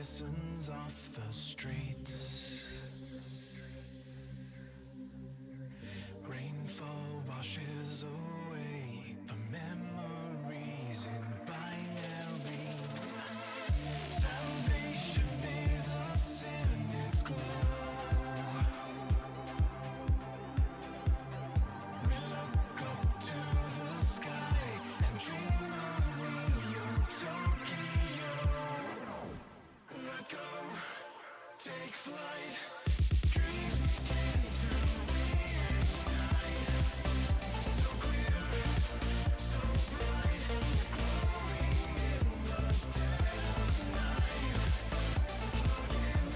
citizens off the streets. Rainfall washes away the memories in binary. Salvation bathes us in its glow. We look up to the sky and dream of Rio, Tokyo. Let go, take flight. Dreams begin to reignite. So clear, so bright, glowing in the dead of night. Plug in,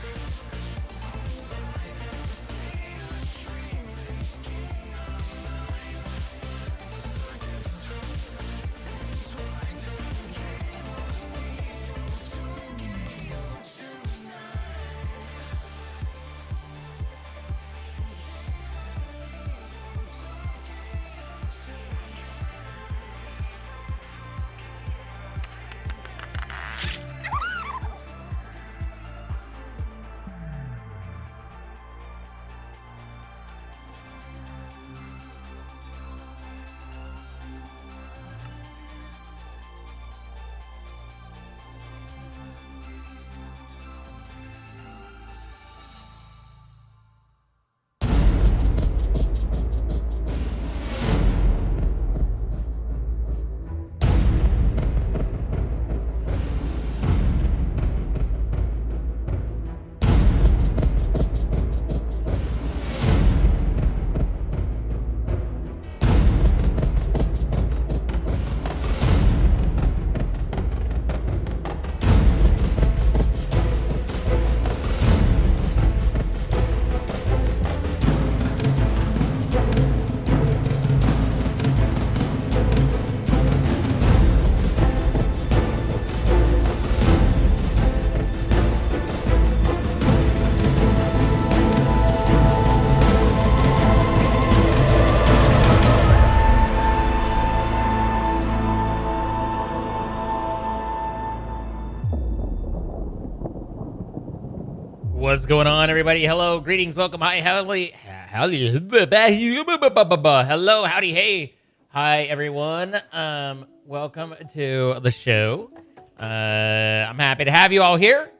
online, lead a stream, making our minds. Circuits entwined, dream of Rio, Tokyo tonight. What's going on, everybody? Hello, greetings, welcome, hi, howdy, hello, howdy, hey, hi, everyone. Welcome to the show. I'm happy to have you all here.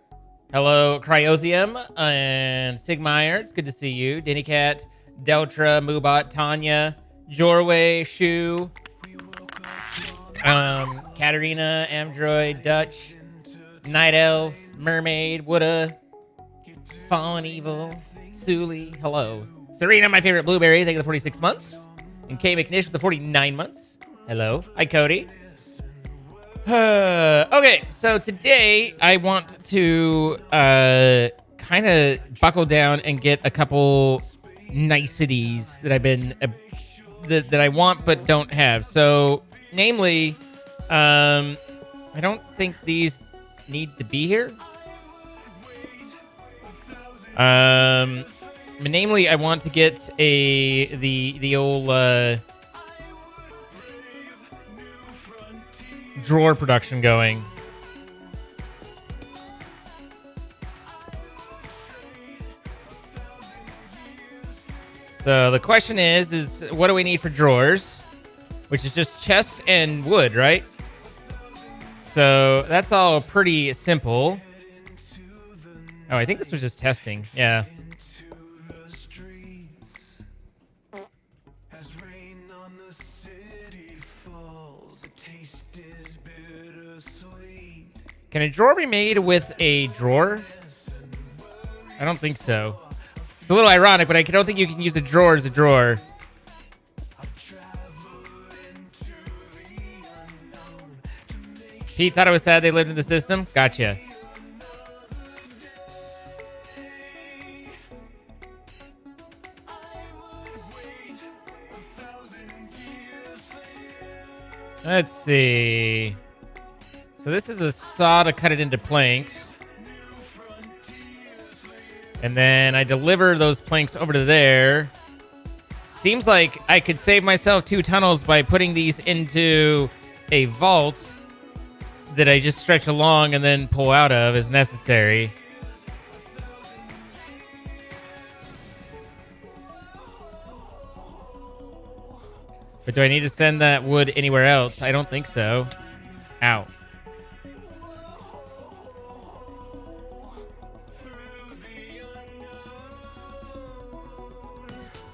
Hello, Cryothium and Sigmeyer. It's good to see you. Dennycat, Deltra, Mubot, Tanya, Jorway, Shu, Katarina, Amdroid, Dutch, Night Elf, Mermaid, Woulda, Fallen Evil, Suli, hello. Serena, my favorite blueberry, thank you for the 46 months. And K McNish with the 49 months. Hello. Hi, Cody. Okay, so today I want to kind of buckle down and get a couple niceties that I've been that I want but don't have. So, namely, I don't think these need to be here. Namely, I want to get the old drawer production going. So the question is what do we need for drawers? Which is just chest and wood, right? So that's all pretty simple. Oh, I think this was just testing. Yeah. Can a drawer be made with a drawer? I don't think so. It's a little ironic, but I don't think you can use a drawer as a drawer. Pete thought it was sad they lived in the system. Gotcha. Let's see. So this is a saw to cut it into planks. And then I deliver those planks over to there. Seems like I could save myself 2 tunnels by putting these into a vault that I just stretch along and then pull out of as necessary. But do I need to send that wood anywhere else? I don't think so. Ow.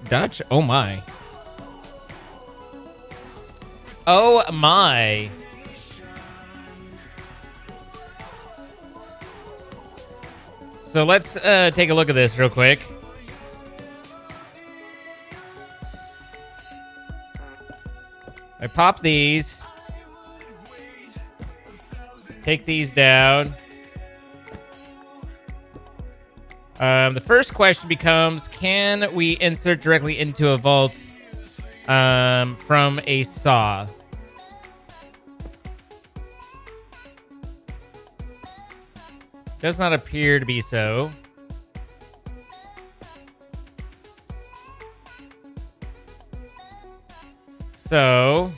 Dutch? Oh my. Oh my. So let's take a look at this real quick. I pop these. Take these down. The first question becomes, can we insert directly into a vault from a saw? Does not appear to be so. So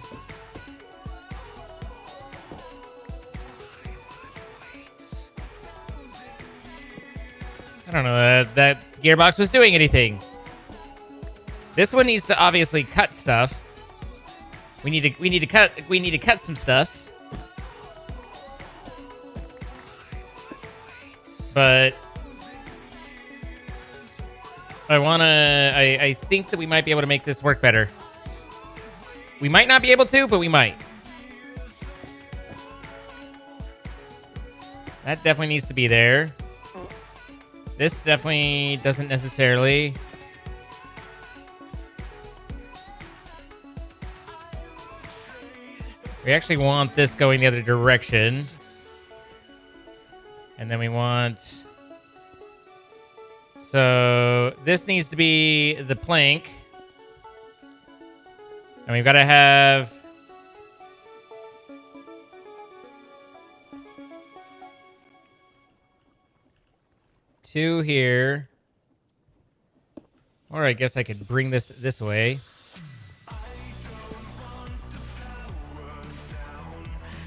I don't know that gearbox was doing anything. This one needs to obviously cut stuff. We need to cut some stuffs. But I think that we might be able to make this work better. We might not be able to, but we might. That definitely needs to be there. This definitely doesn't necessarily. We actually want this going the other direction. And then we want... So this needs to be the plank. And we've got to have... two here. Or I guess I could bring this way.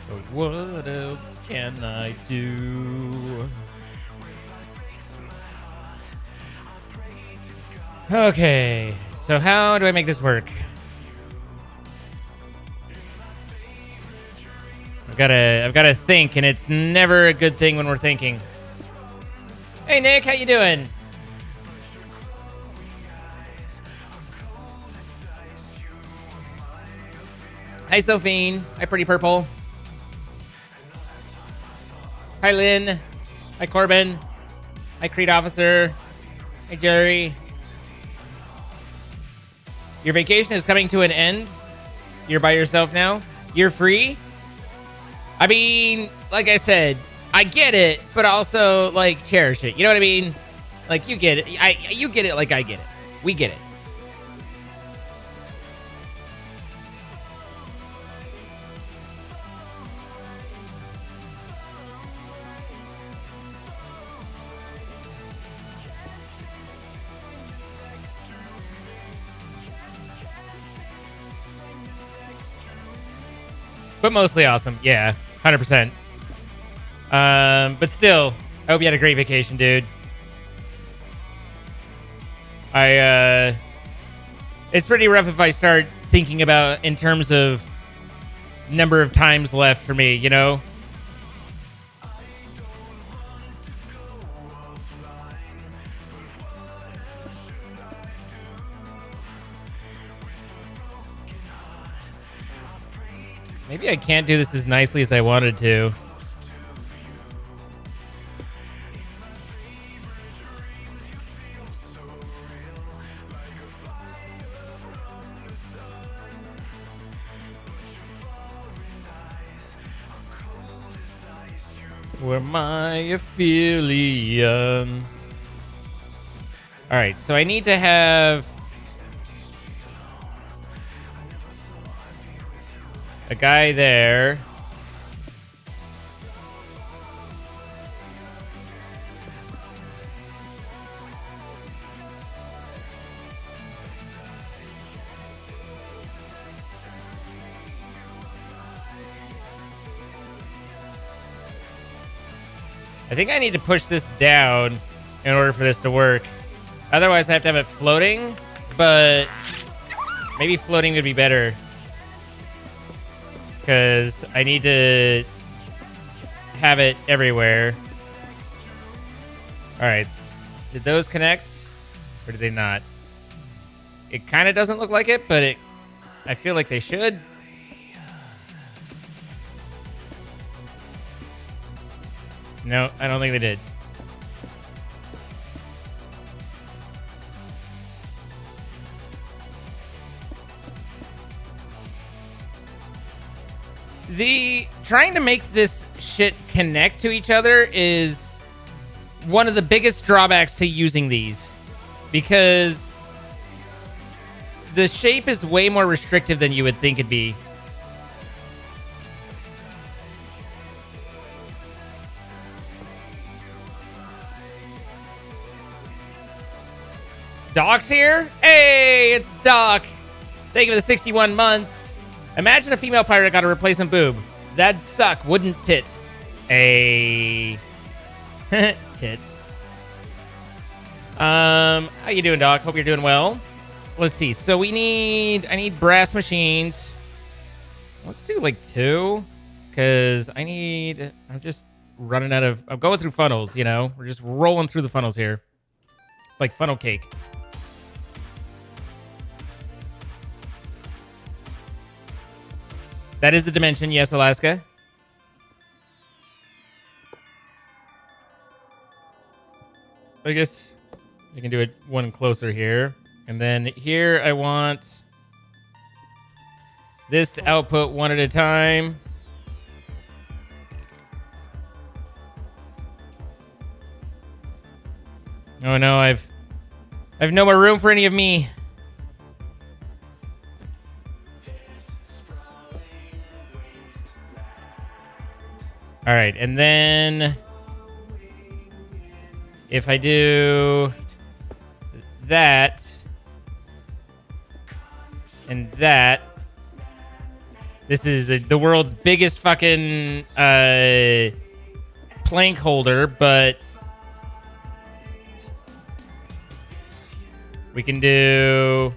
But what else can I do? Okay, so how do I make this work? I've gotta think, and it's never a good thing when we're thinking. Hey Nick, how you doing? Hi Sophine. Hi Pretty Purple. Hi Lynn. Hi Corbin. Hi Creed Officer. Hi Jerry. Your vacation is coming to an end? You're by yourself now? You're free? I mean, like I said, I get it, but also, like, cherish it. You know what I mean? Like, you get it. You get it like I get it. We get it. But mostly awesome. Yeah, 100%. But still, I hope you had a great vacation, dude. It's pretty rough if I start thinking about in terms of number of times left for me, you know? Maybe I can't do this as nicely as I wanted to. Where my affiliate. All right, so I need to have a guy there. I think I need to push this down in order for this to work. Otherwise, I have to have it floating, but maybe floating would be better. Because I need to have it everywhere. All right. Did those connect? Or did they not? It kind of doesn't look like it, but I feel like they should. No, I don't think they did. Trying to make this shit connect to each other is one of the biggest drawbacks to using these, because the shape is way more restrictive than you would think it'd be. Doc's here? Hey, it's Doc. Thank you for the 61 months. Imagine a female pirate got a replacement boob. That'd suck, wouldn't it? Tits. How you doing, Doc? Hope you're doing well. Let's see. So I need brass machines. Let's do like 2. Because I'm just running out of, I'm going through funnels, you know? We're just rolling through the funnels here. It's like funnel cake. That is the dimension. Yes, Alaska. I guess I can do it one closer here. And then here I want this to output one at a time. Oh no, I've no more room for any of me. All right, and then if I do that and that, this is the world's biggest fucking plank holder, but we can do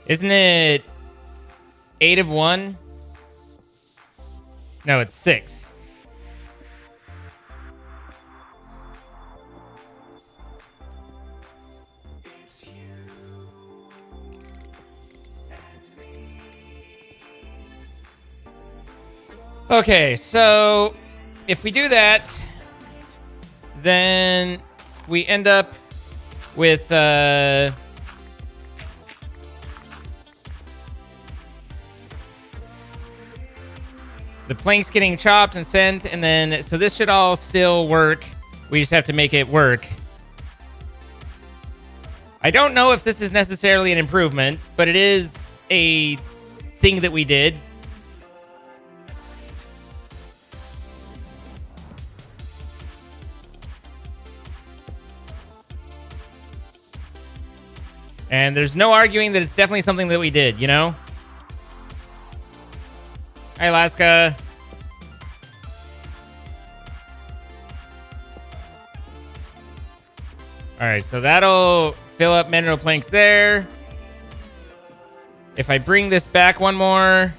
Isn't it 8 of 1? No, it's 6. Okay, so if we do that, then we end up with the planks getting chopped and sent, and then so this should all still work. We just have to make it work. I don't know if this is necessarily an improvement, but it is a thing that we did. And there's no arguing that it's definitely something that we did, you know? Hi, Alaska. All right, so that'll fill up mineral planks there. If I bring this back one more,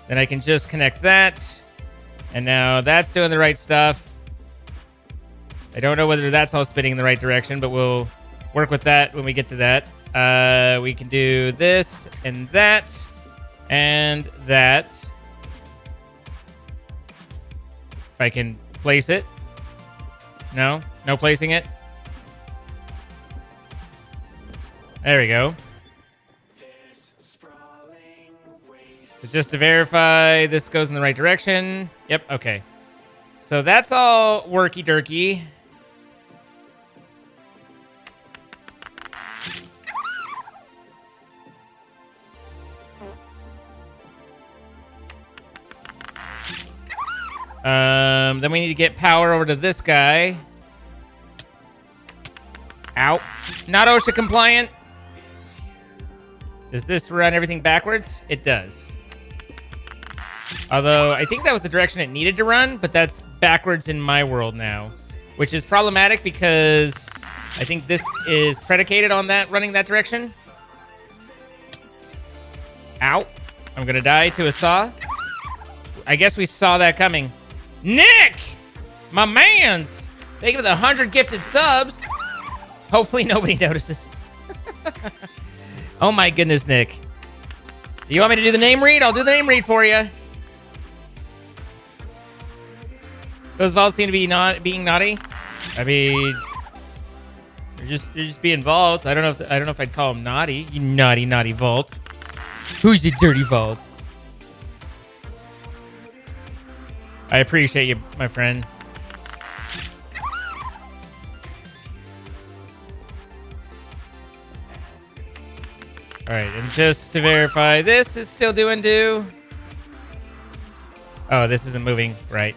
then I can just connect that. And now that's doing the right stuff. I don't know whether that's all spinning in the right direction, but we'll work with that when we get to that. We can do this and that. And that. If I can place it. No placing it. There we go. So just to verify this goes in the right direction. Yep, okay. So that's all worky-durky. Then we need to get power over to this guy. Ow. Not OSHA compliant. Does this run everything backwards? It does. Although, I think that was the direction it needed to run, but that's backwards in my world now. Which is problematic because I think this is predicated on that running that direction. Ow. I'm gonna die to a saw. I guess we saw that coming. Nick! My mans! Thank you for the 100 gifted subs. Hopefully nobody notices. Oh my goodness, Nick. Do you want me to do the name read? I'll do the name read for you. Those vaults seem to be not being naughty. I mean, they're just being vaults. I don't know if I'd call them naughty. You naughty vault. Who's the dirty vault? I appreciate you, my friend. All right, and just to verify, this is still doing do. Oh, this isn't moving. Right.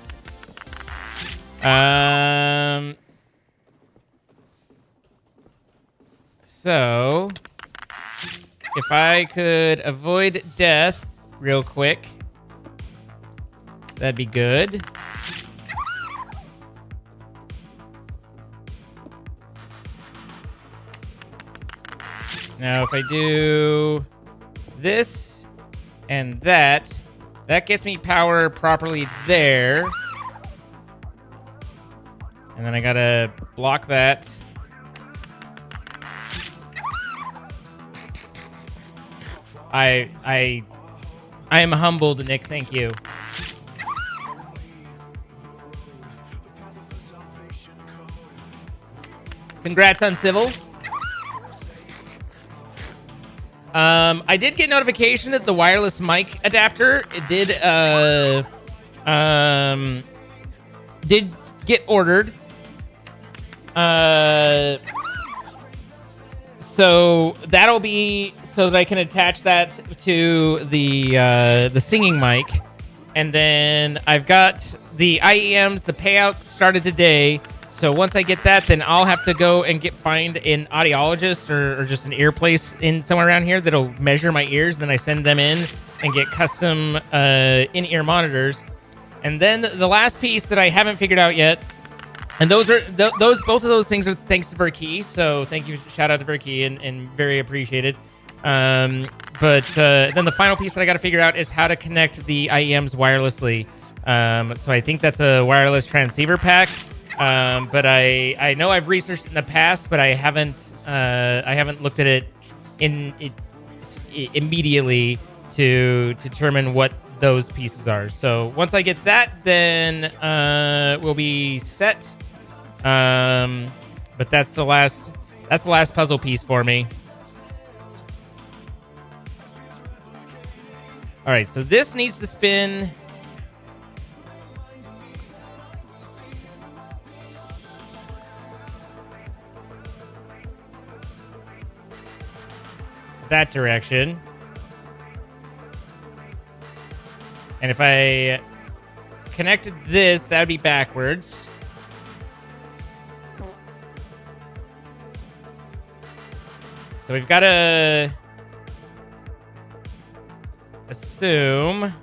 So, if I could avoid death real quick, that'd be good. Now, if I do this and that gets me power properly there. And then I gotta block that. I am humbled, Nick. Thank you. Congrats on Civil. I did get notification that the wireless mic adapter did get ordered. So that'll be so that I can attach that to the singing mic, and then I've got the IEMs. The payout started today. So once I get that, then I'll have to go and find an audiologist or just an ear place in somewhere around here that'll measure my ears. Then I send them in and get custom in-ear monitors. And then the last piece that I haven't figured out yet, and both of those things are thanks to Verkey. So thank you, shout out to Verkey, and very appreciated. But then the final piece that I got to figure out is how to connect the IEMs wirelessly. So I think that's a wireless transceiver pack. But I know I've researched in the past, but I haven't looked at it immediately to determine what those pieces are. So once I get that, then we'll be set. But that's the last puzzle piece for me. All right, so this needs to spin. That direction. And if I connected this, that would be backwards. So we've got to assume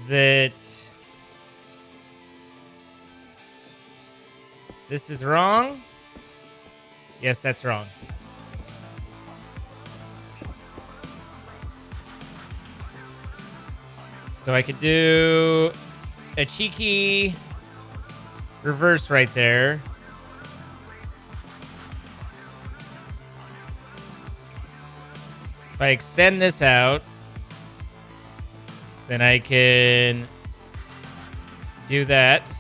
that this is wrong. Yes, that's wrong. So I could do a cheeky reverse right there. If I extend this out, then I can do that.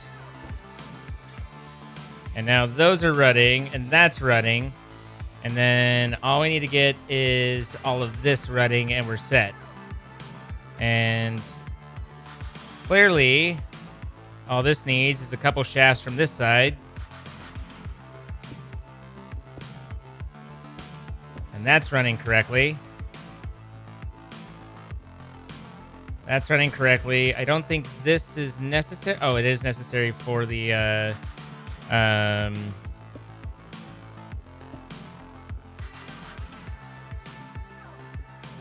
And now those are running, and that's running. And then all we need to get is all of this running, and we're set. And clearly, all this needs is a couple shafts from this side. And that's running correctly. That's running correctly. I don't think this is necessary. Oh, it is necessary for the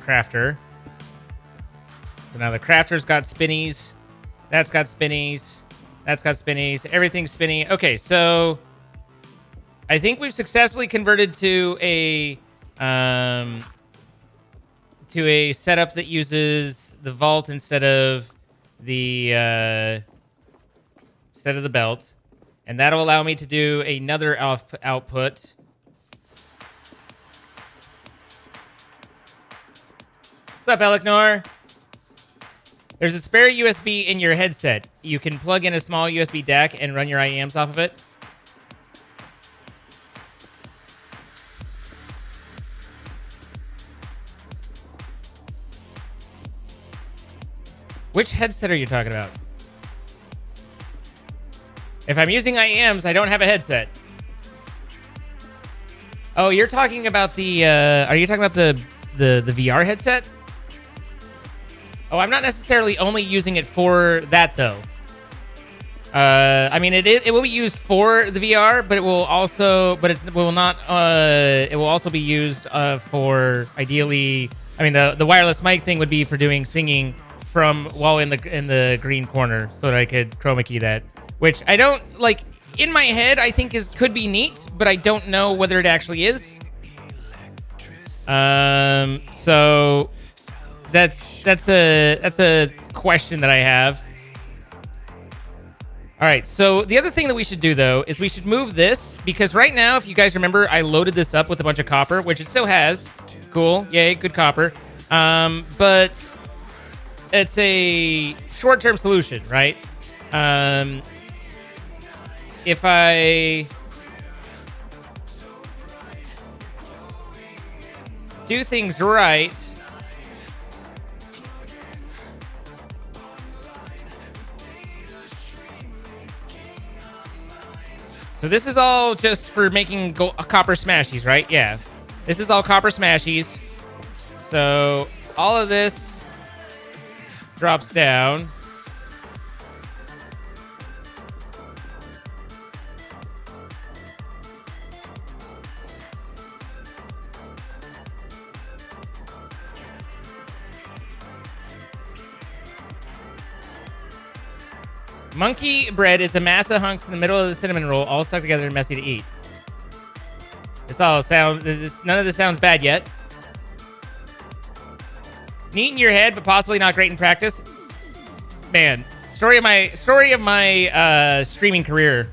crafter. So now the crafter's got spinnies. That's got spinnies. That's got spinnies. Everything's spinny. Okay, so I think we've successfully converted to a setup that uses the vault instead of the belt, and that'll allow me to do another output. What's up, Elecnor? There's a spare USB in your headset. You can plug in a small USB DAC and run your IEMs off of it. Which headset are you talking about? If I'm using IEMs, I don't have a headset. Oh, you're talking about the... are you talking about the VR headset? Oh, I'm not necessarily only using it for that, though. I mean, it will be used for the VR, but it will also... But it will not... it will also be used for, ideally... I mean, the wireless mic thing would be for doing singing from while in the green corner, so that I could chroma key that. Which I don't... Like, in my head, I think could be neat, but I don't know whether it actually is. So... That's a question that I have. All right, so the other thing that we should do, though, is we should move this, because right now, if you guys remember, I loaded this up with a bunch of copper, which it still has. Cool, yay, good copper. But it's a short-term solution, right? If I do things right... So this is all just for making copper smashies, right? Yeah. This is all copper smashies. So all of this drops down. Monkey bread is a mass of hunks in the middle of the cinnamon roll, all stuck together and messy to eat. None of this sounds bad yet. Neat in your head, but possibly not great in practice. Man, story of my streaming career.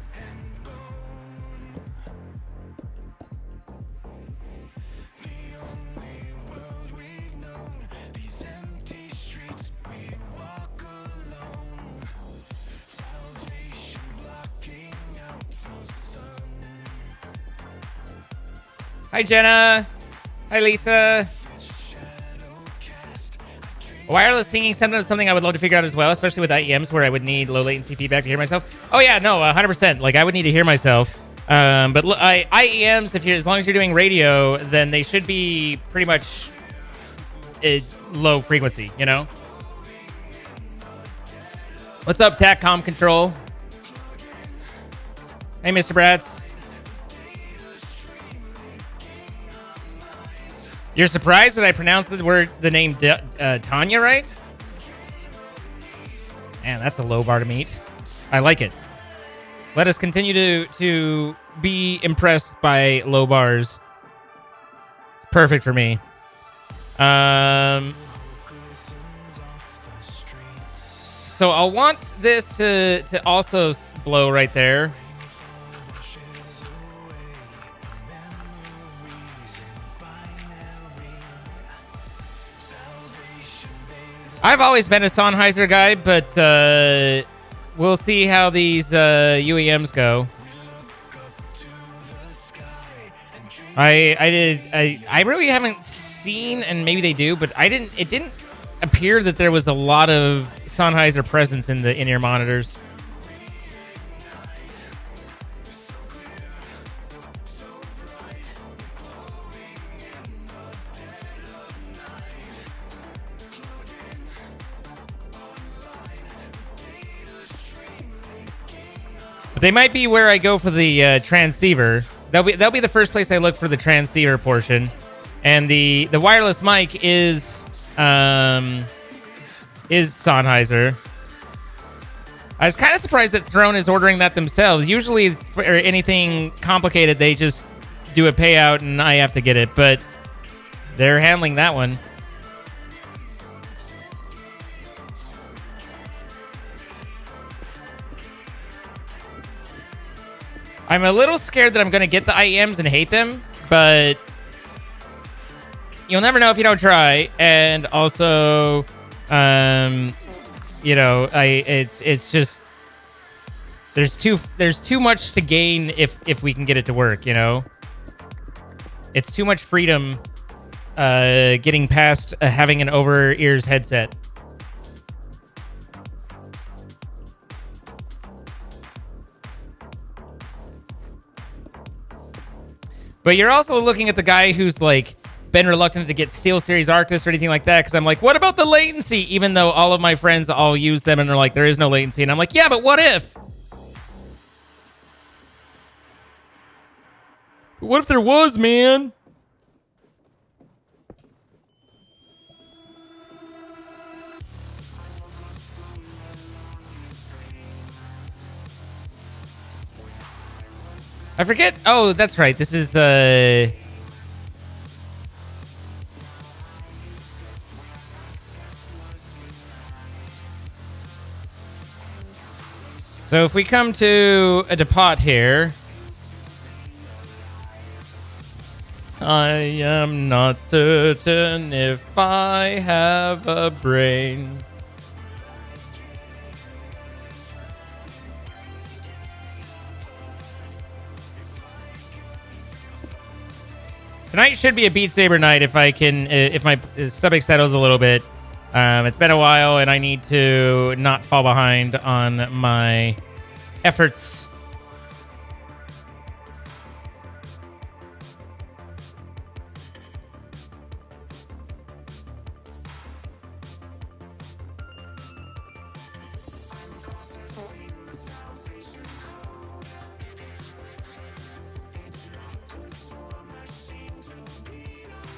Hi, Jenna. Hi, Lisa. Wireless singing, something I would love to figure out as well, especially with IEMs where I would need low latency feedback to hear myself. Oh, yeah, no, 100%. Like, I would need to hear myself. But IEMs, as long as you're doing radio, then they should be pretty much low frequency, you know? What's up, TACCOM Control? Hey, Mr. Bratz. You're surprised that I pronounced the name Tanya right? Man, that's a low bar to meet. I like it. Let us continue to be impressed by low bars. It's perfect for me. So I'll want this to also blow right there. I've always been a Sennheiser guy, but we'll see how these UEMs go. I really haven't seen, and maybe they do, but it didn't appear that there was a lot of Sennheiser presence in the in-ear monitors. They might be where I go for the transceiver. That'll be the first place I look for the transceiver portion. And the wireless mic is Sennheiser. I was kind of surprised that Throne is ordering that themselves. Usually, for anything complicated, they just do a payout and I have to get it. But they're handling that one. I'm a little scared that I'm going to get the IEMs and hate them, but you'll never know if you don't try. And also, you know, it's just there's too much to gain if we can get it to work. You know, it's too much freedom getting past having an over ears headset. But you're also looking at the guy who's like been reluctant to get SteelSeries Arctis or anything like that, because I'm like, what about the latency? Even though all of my friends all use them and they're like, there is no latency. And I'm like, yeah, but what if? What if there was, man? I forget. Oh, that's right. This is so if we come to a depot here, I am not certain if I have a brain. Tonight should be a Beat Saber night if I can, if my stomach settles a little bit. It's been a while and I need to not fall behind on my efforts.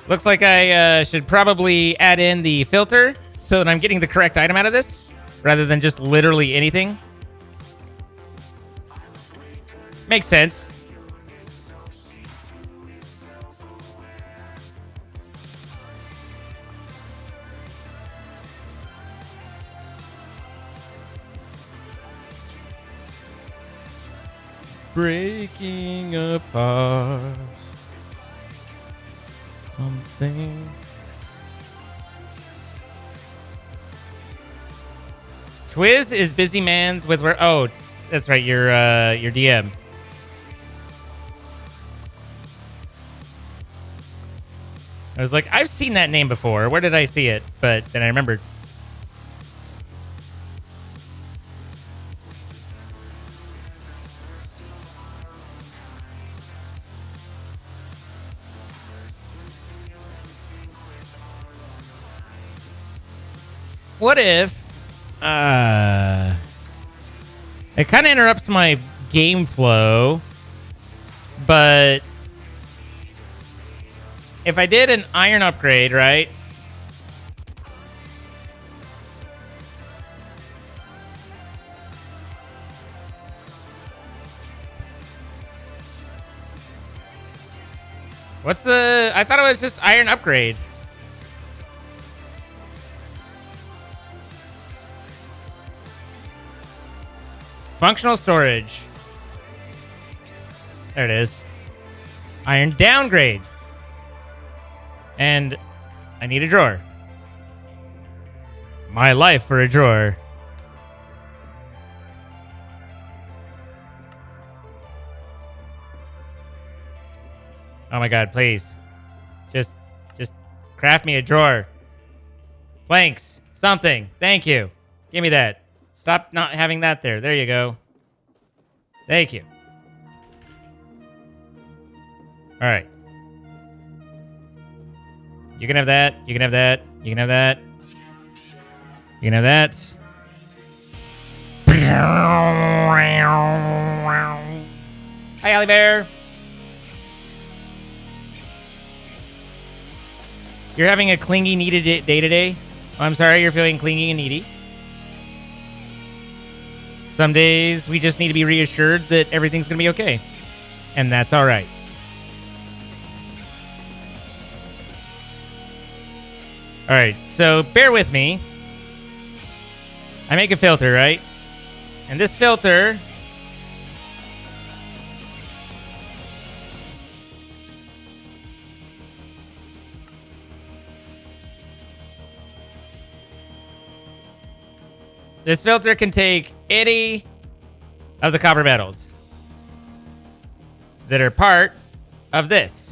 Looks like I should probably add in the filter so that I'm getting the correct item out of this, rather than just literally anything. Makes sense. Breaking apart. Something. Twiz is busy man's with where? Oh, that's right. Your DM. I was like, I've seen that name before. Where did I see it? But then I remembered. What if it kind of interrupts my game flow, but if I did an iron upgrade, right? What's the... I thought it was just iron upgrade. Functional storage. There it is. Iron downgrade. And I need a drawer. My life for a drawer. Oh my god, please. Just craft me a drawer. Planks. Something. Thank you. Give me that. Stop not having that there. There you go. Thank you. All right. You can have that. You can have that. You can have that. You can have that. Hi, Allie Bear. You're having a clingy, needy day today? I'm sorry you're feeling clingy and needy. Some days we just need to be reassured that everything's going to be okay. And that's all right. All right, so bear with me. I make a filter, right? And this filter... This filter can take any of the copper metals that are part of this.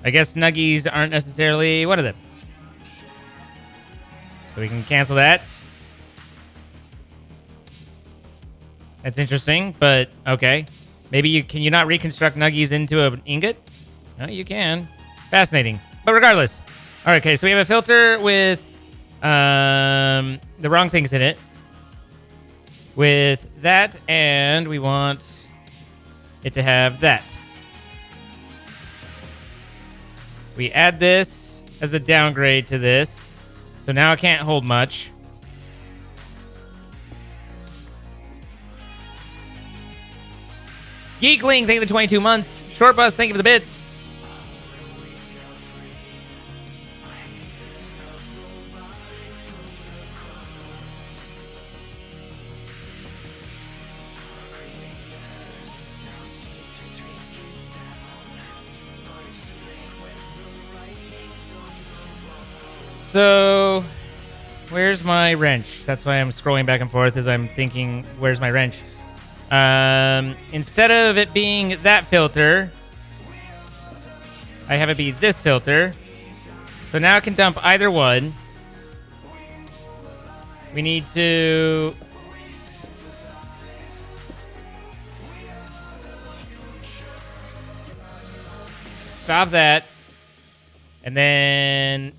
I guess nuggies aren't necessarily one of them. So we can cancel that. That's interesting, but okay. Maybe can you not reconstruct nuggies into an ingot? No, you can. Fascinating. But regardless. All right, okay, so we have a filter with the wrong things in it. With that, and we want it to have that. We add this as a downgrade to this. So now it can't hold much. Geekling, thank you for the 22 months. Short Bus, thank you for the bits. So, where's my wrench? That's why I'm scrolling back and forth as I'm thinking, where's my wrench? Instead of it being that filter, I have it be this filter. So now I can dump either one. We need to... stop that. And then...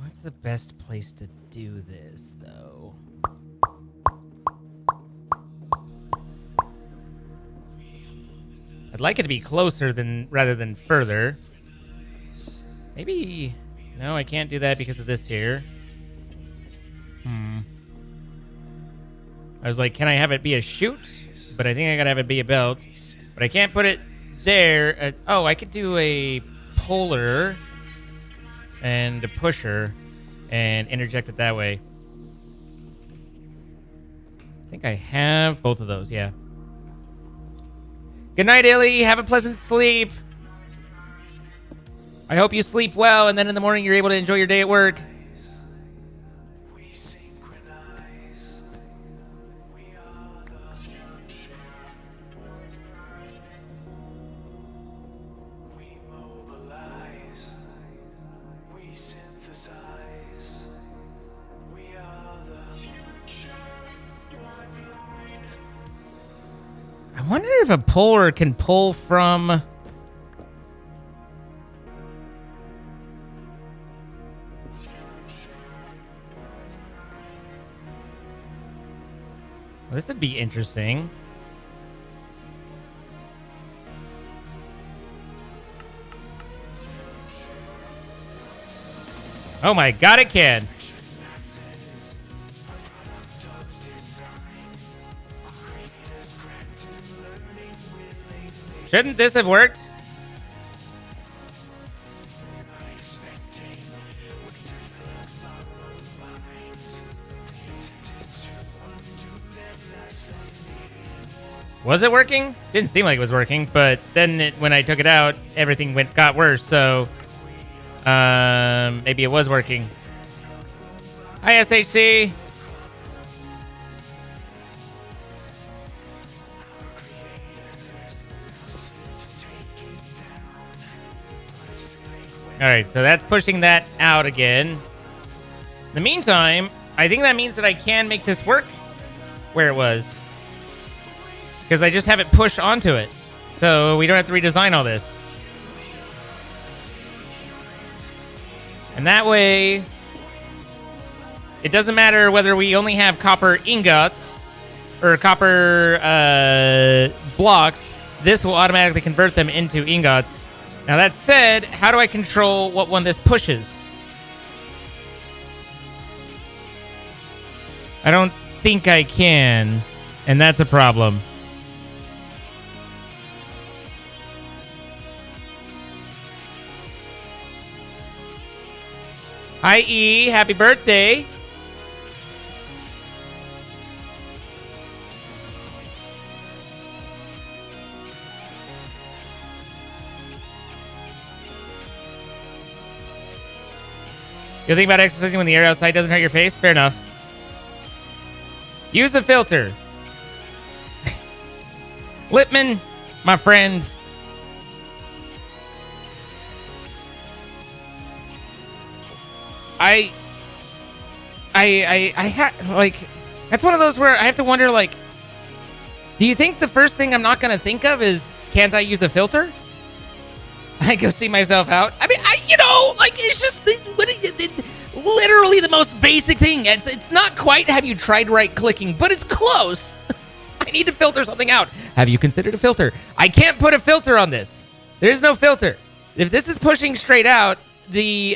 what's the best place to do this, though? I'd like it to be closer rather than further. Maybe... no, I can't do that because of this here. I was like, can I have it be a chute? But I think I gotta have it be a belt. But I can't put it there. Oh, I could do a puller and a pusher and interject it that way. I think I have both of those, yeah. Good night, Illy. Have a pleasant sleep. I hope you sleep well, and then in the morning you're able to enjoy your day at work. We synchronize. We are we mobilize. We synthesize. We are the future. Bloodline. I wonder if a puller can pull from... well, this would be interesting. Oh my god, it can. Shouldn't this have worked? Was it working? Didn't seem like it was working, but then when I took it out, everything got worse, so maybe it was working. Hi, SHC. All right, so that's pushing that out again. In the meantime, I think that means that I can make this work where it was. Because I just have it push onto it. So we don't have to redesign all this. And that way, it doesn't matter whether we only have copper ingots or copper blocks. This will automatically convert them into ingots. Now, that said, how do I control what one this pushes? I don't think I can, and that's a problem. Hi, E. Happy birthday. You think about exercising when the air outside doesn't hurt your face? Fair enough. Use a filter. Lipman, my friend. I like, that's one of those where I have to wonder, like, do you think the first thing I'm not going to think of is, can't I use a filter? I go see myself out. I mean, like, it's just literally the most basic thing. It's not quite have you tried right-clicking, but it's close. I need to filter something out. Have you considered a filter? I can't put a filter on this. There is no filter. If this is pushing straight out, the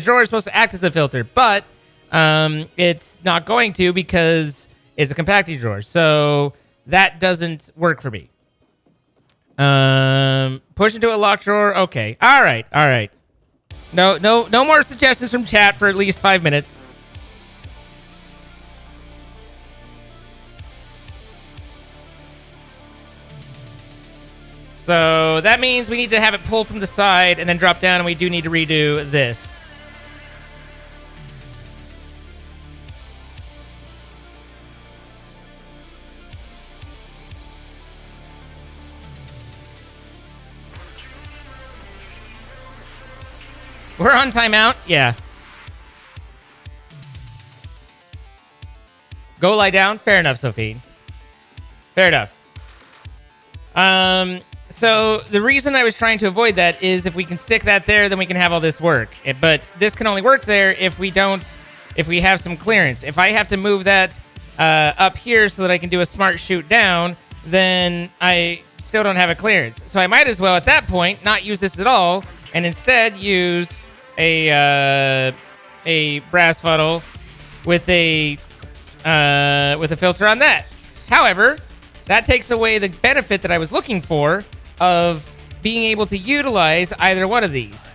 drawer is supposed to act as a filter, but it's not going to because it's a compacting drawer. So that doesn't work for me. Push into a locked drawer. Okay. All right. No more suggestions from chat for at least 5 minutes. So that means we need to have it pull from the side and then drop down, and we do need to redo this. We're on timeout? Yeah. Go lie down? Fair enough, Sophie. Fair enough. So the reason I was trying to avoid that is if we can stick that there, then we can have all this work. But this can only work there if we have some clearance. If I have to move that up here so that I can do a smart shoot down, then I still don't have a clearance. So I might as well, at that point, not use this at all, and instead use a brass funnel with a filter on that. However, that takes away the benefit that I was looking for of being able to utilize either one of these.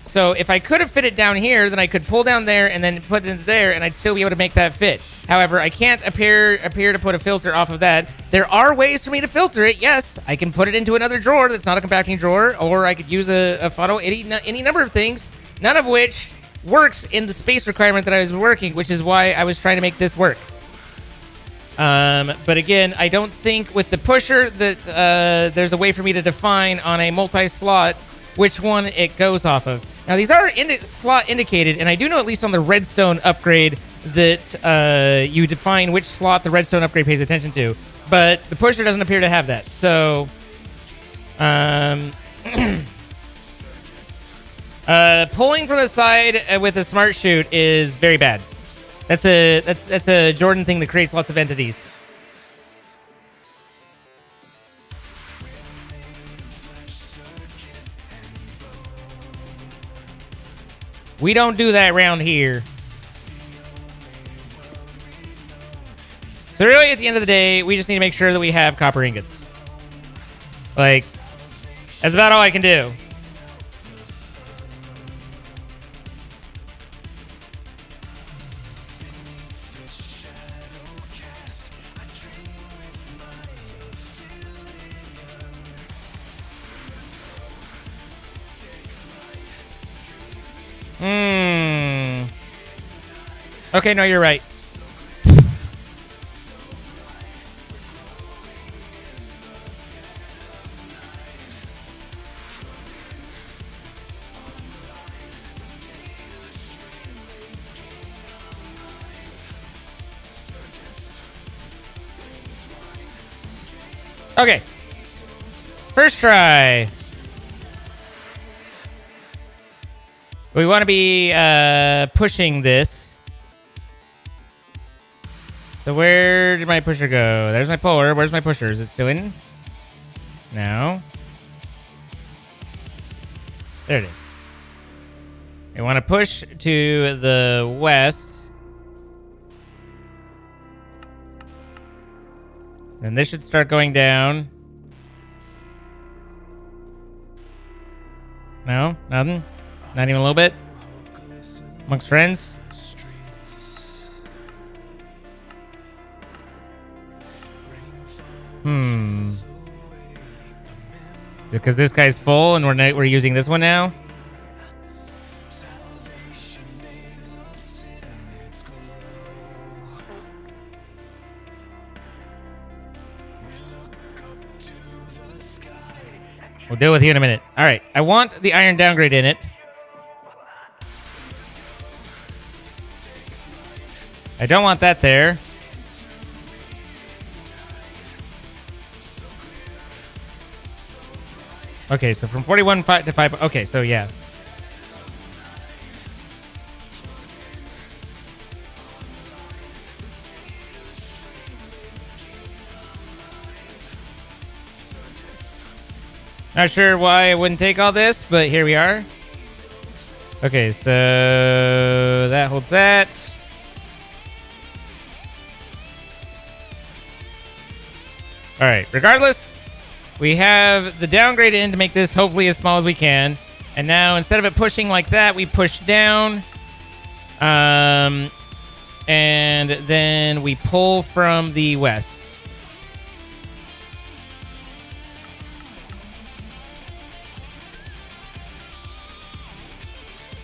So if I could have fit it down here, then I could pull down there and then put it into there, and I'd still be able to make that fit. However, I can't appear to put a filter off of that. There are ways for me to filter it. Yes, I can put it into another drawer that's not a compacting drawer, or I could use a funnel, any number of things, none of which works in the space requirement that I was working, which is why I was trying to make this work. But again, I don't think with the pusher that there's a way for me to define on a multi-slot which one it goes off of. Now, these are slot indicated, and I do know at least on the redstone upgrade that you define which slot the redstone upgrade pays attention to. But the pusher doesn't appear to have that. So, pulling from the side with a smart shoot is very bad. That's a Jordan thing that creates lots of entities. We don't do that around here. So really, at the end of the day, we just need to make sure that we have copper ingots. Like, that's about all I can do. Okay, no, you're right. Okay. First try. We want to be pushing this. So where did my pusher go? There's my puller. Where's my pusher? Is it still in? No. There it is. We want to push to the west. Then this should start going down. No? Nothing? Not even a little bit? Amongst friends? Is it because this guy's full and we're using this one now? We'll deal with you in a minute. All right. I want the iron downgrade in it. I don't want that there. Okay, so from 41 to 5. Okay, so yeah. Not sure why I wouldn't take all this, but here we are. Okay, so that holds that. All right, regardless, we have the downgrade in to make this hopefully as small as we can. And now instead of it pushing like that, we push down. And then we pull from the west.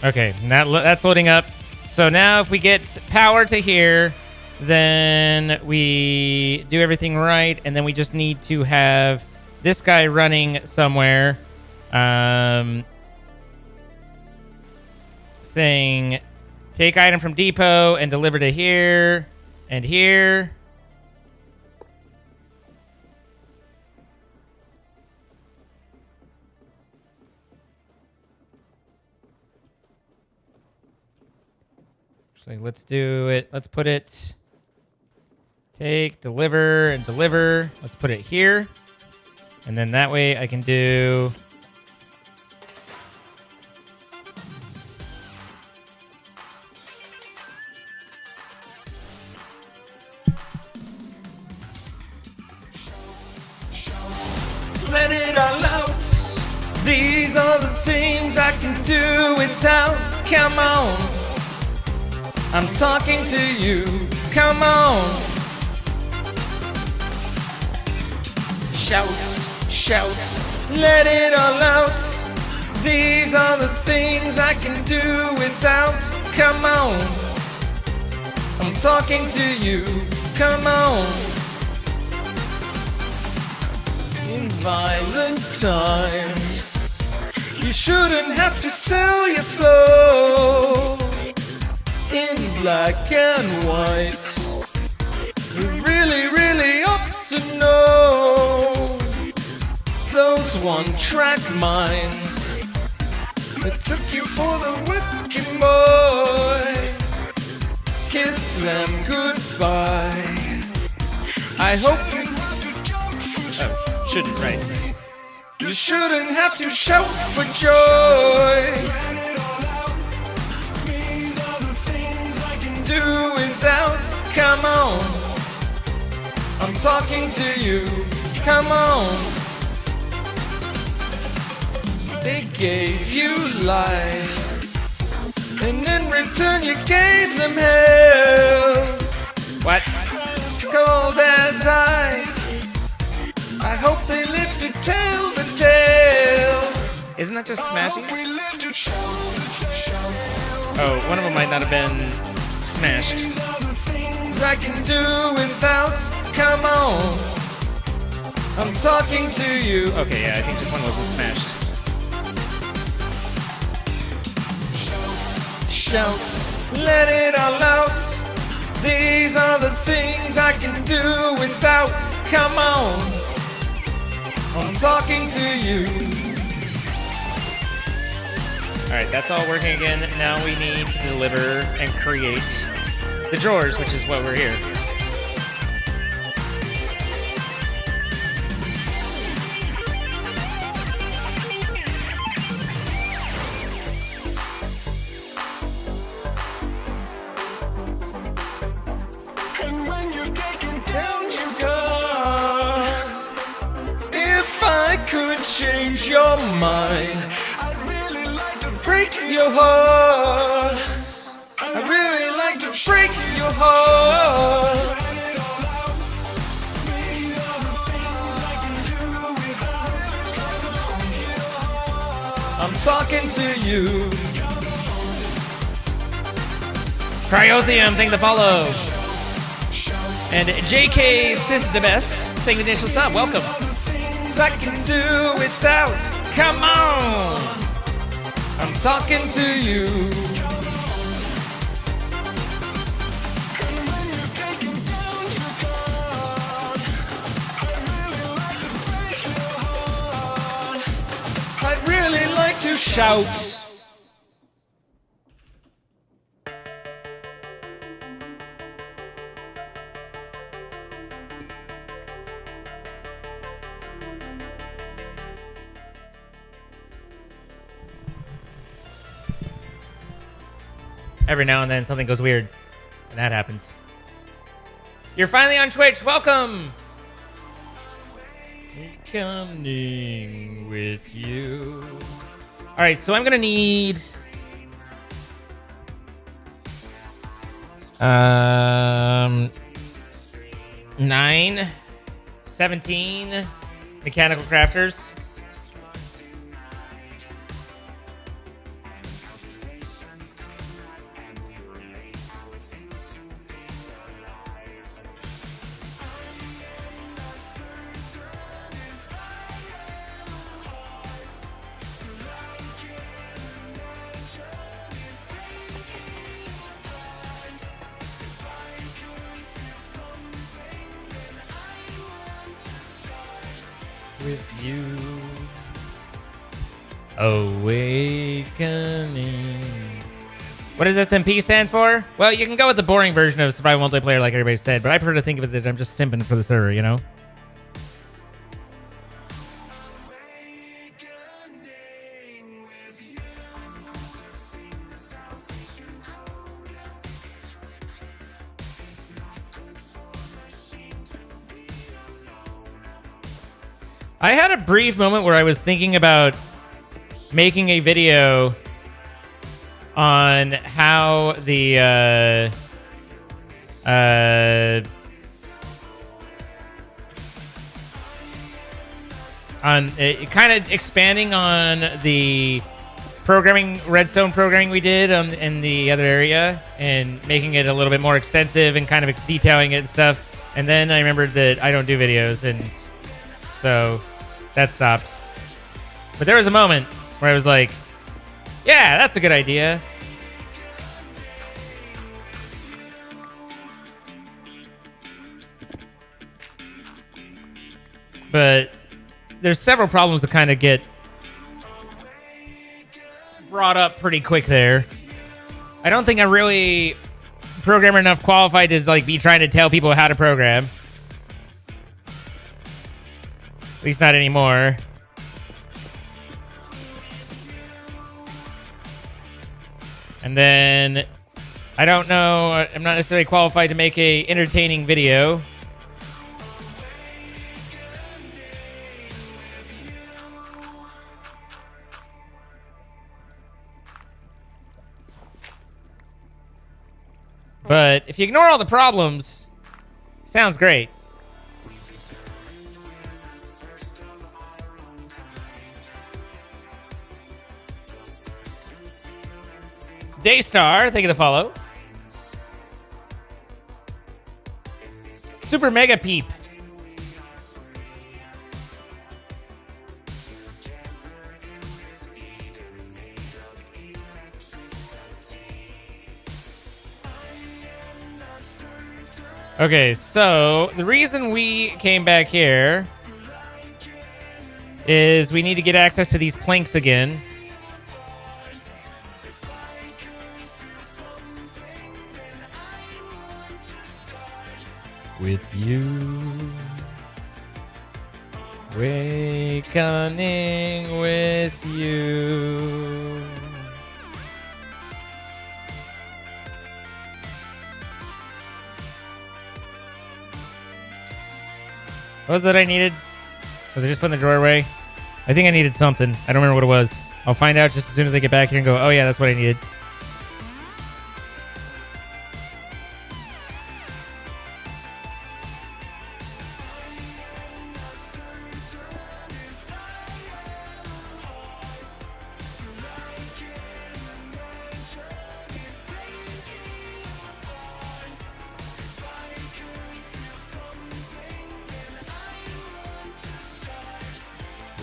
Okay, that's loading up. So now if we get power to here, then we do everything right, and then we just need to have this guy running somewhere, saying, take item from depot and deliver to here and here. Actually, let's do it. Let's put it, take, deliver, and deliver. Let's put it here. And then that way I can do... Let it all out. These are the things I can do without. Come on, I'm talking to you. Come on. Shout, shout, let it all out. These are the things I can do without. Come on, I'm talking to you. Come on. In violent times, you shouldn't have to sell your soul. In black and white, you really, really ought to know. Those one-track minds that took you for the wicked boy, kiss them goodbye. I hope you... Oh, shouldn't, right. You shouldn't have to shout for joy. Do without, come on, I'm talking to you, come on. They gave you life, and in return you gave them hell. What? Cold as ice, I hope they live to tell the tale. Isn't that just Smashies? Oh, one of them might not have been smashed. I can do without, come on, I'm talking to you. Okay, yeah, I think this one wasn't smashed. Shout, let it all out. These are the things I can do without, come on, I'm talking to you. Alright, that's all working again. Now we need to deliver and create the drawers, which is what we're here. could change your mind. I'd really like to break your heart. I'd really like to break your heart. I'm talking to you. Cryotheum, thank the follow. And JK Sistebest, thank the initial sub. Welcome. I can do without. Come on. I'm talking to you. I'd really like to shout. Every now and then something goes weird, and that happens. You're finally on Twitch. Welcome. Coming with you. All right, so I'm gonna need 9, 17 mechanical crafters. With you, awakening. What does SMP stand for? Well, you can go with the boring version of survival multiplayer, like everybody said, but I prefer to think of it that I'm just simping for the server, you know? I had a brief moment where I was thinking about making a video on how the on kind of expanding on the redstone programming we did in the other area and making it a little bit more extensive and kind of detailing it and stuff. And then I remembered that I don't do videos, and so that stopped. But there was a moment where I was like, yeah, that's a good idea. But there's several problems that kind of get brought up pretty quick there. I don't think I'm really programmer enough qualified to like be trying to tell people how to program. At least not anymore. And then I don't know, I'm not necessarily qualified to make a entertaining video. But if you ignore all the problems, sounds great. Daystar, thank you for the follow. Super Mega Peep. Okay, so the reason we came back here is we need to get access to these planks again. With you, awakening with you. What was that I needed? Was I just putting the drawer away? I think I needed something. I don't remember what it was. I'll find out just as soon as I get back here and go, oh yeah, that's what I needed.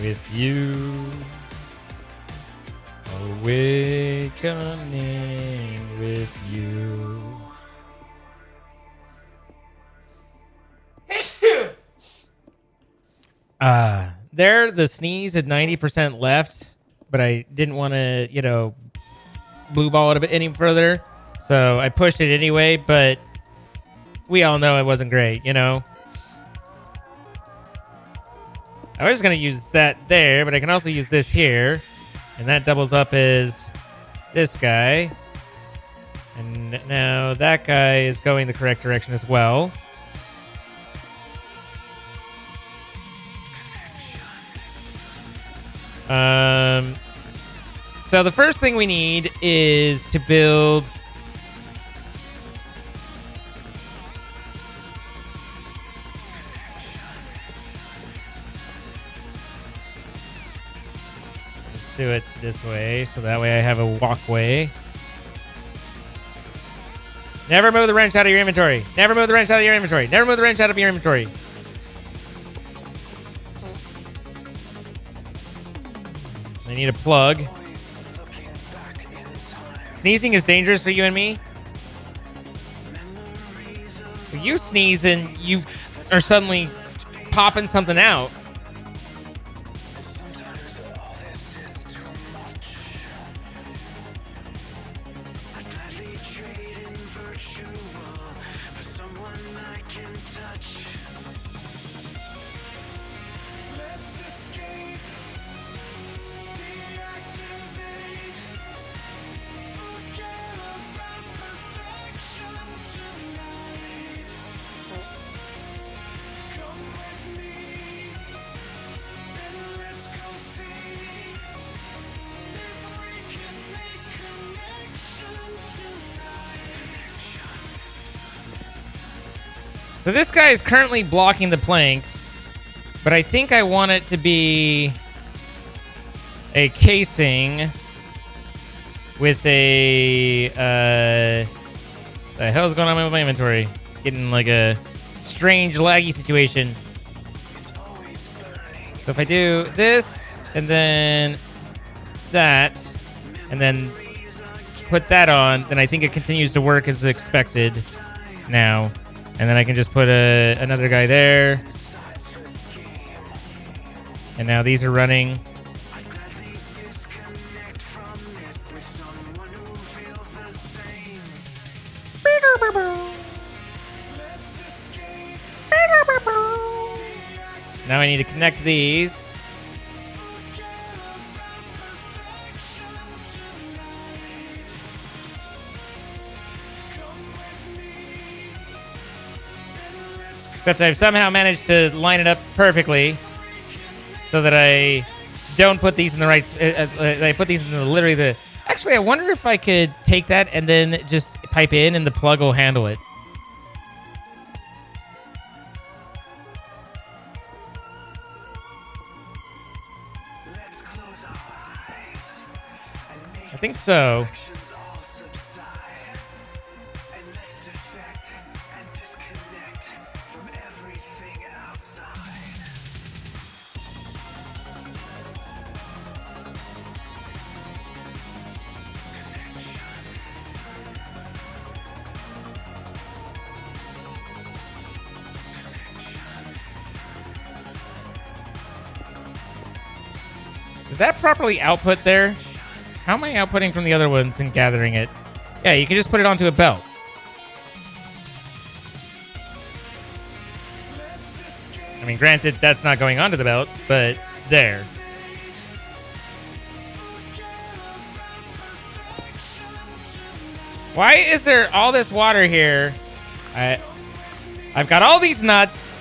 With you, awakening with you. There, the sneeze had 90% left, but I didn't want to, blue ball it a bit any further, so I pushed it anyway. But we all know it wasn't great, I was going to use that there, but I can also use this here. And that doubles up as this guy. And now that guy is going the correct direction as well. So the first thing we need is to build... do it this way, so that way I have a walkway. Never move the wrench out of your inventory. Never move the wrench out of your inventory. Never move the wrench out of your inventory. I need a plug. Sneezing is dangerous for you and me. If you sneeze and you are suddenly popping something out. So this guy is currently blocking the planks, but I think I want it to be a casing with a, the hell's going on with my inventory? Getting like a strange laggy situation. So if I do this, and then that, and then put that on, then I think it continues to work as expected now. And then I can just put another guy there. And now these are running. Now I need to connect these. Except I've somehow managed to line it up perfectly so that I don't put these in the right... I put these in literally the... Actually, I wonder if I could take that and then just pipe in and the plug will handle it. I think so. Is that properly output there? How am I outputting from the other ones and gathering it? Yeah, you can just put it onto a belt. I mean, granted, that's not going onto the belt, but there. Why is there all this water here? I've got all these nuts.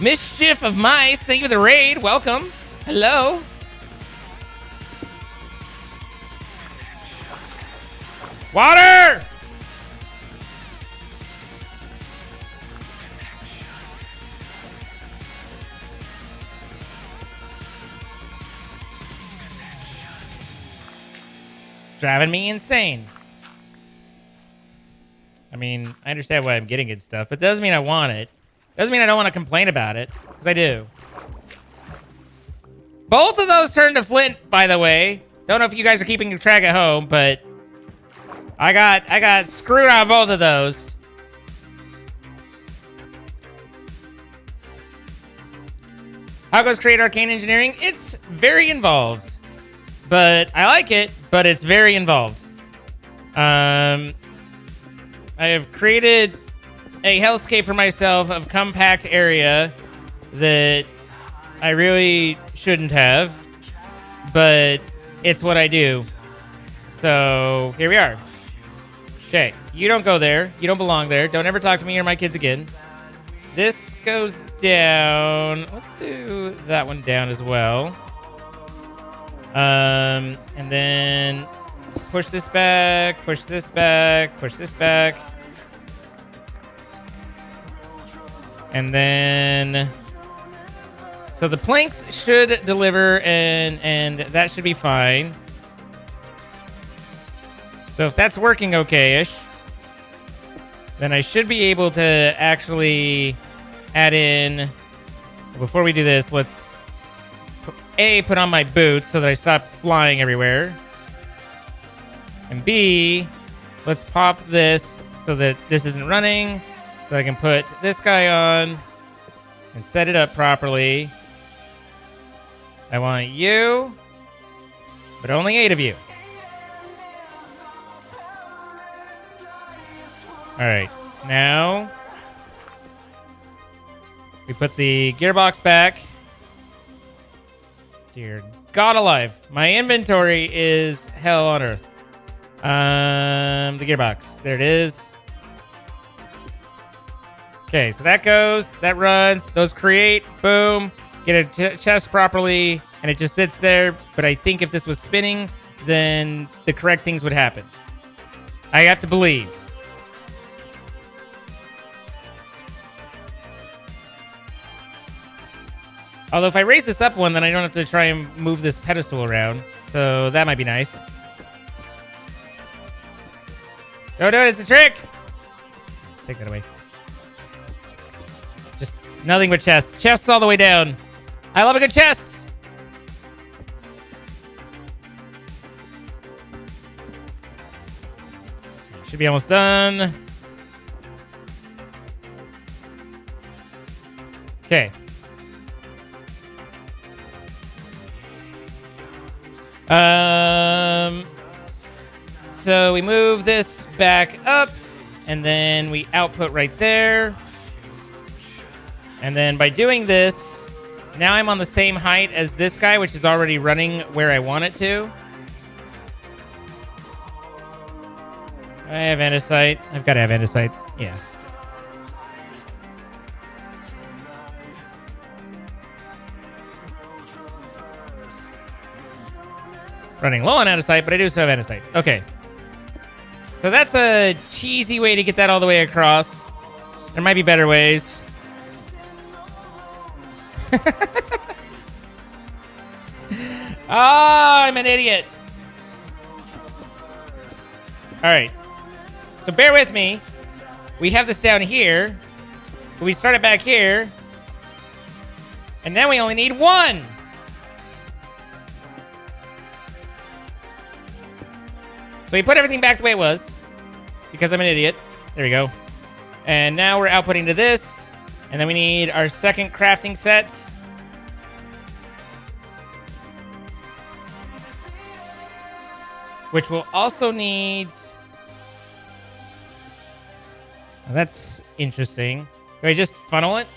Mischief of Mice, thank you for the raid. Welcome. Hello. Water! Driving me insane. I mean, I understand why I'm getting good stuff, but it doesn't mean I want it. Doesn't mean I don't want to complain about it, because I do. Both of those turned to flint, by the way. Don't know if you guys are keeping track at home, but I got screwed on both of those. How goes Create Arcane Engineering? It's very involved, but I like it, but it's very involved. I have created a hellscape for myself of compact area that I really shouldn't have, but it's what I do. So here we are. Okay, you don't go there. You don't belong there. Don't ever talk to me or my kids again. This goes down. Let's do that one down as well. And then push this back, push this back, push this back. And then, so the planks should deliver, and that should be fine. So if that's working okay-ish, then I should be able to actually add in. Before we do this, let's put on my boots so that I stop flying everywhere. And B, let's pop this so that this isn't running. So I can put this guy on and set it up properly. I want you, but only 8 of you. All right, now we put the gearbox back. Dear God alive, my inventory is hell on earth. The gearbox, there it is. Okay, so that goes, that runs, those create, boom, get a chest properly, and it just sits there. But I think if this was spinning, then the correct things would happen. I have to believe. Although if I raise this up one, then I don't have to try and move this pedestal around. So that might be nice. Don't do it, it's a trick! Let's take that away. Just nothing but chests. Chests all the way down. I love a good chest! Should be almost done. Okay. So we move this back up, and then we output right there. And then by doing this, now I'm on the same height as this guy, which is already running where I want it to. I have andesite. I've got to have andesite. Yeah. Running low on andesite, but I do still have andesite. Okay. So that's a cheesy way to get that all the way across. There might be better ways. Oh, I'm an idiot. All right. So bear with me. We have this down here. But we start it back here. And then we only need 1. So we put everything back the way it was because I'm an idiot. There we go. And now we're outputting to this. And then we need our second crafting set. Which will also need... Well, that's interesting. Do I just funnel it?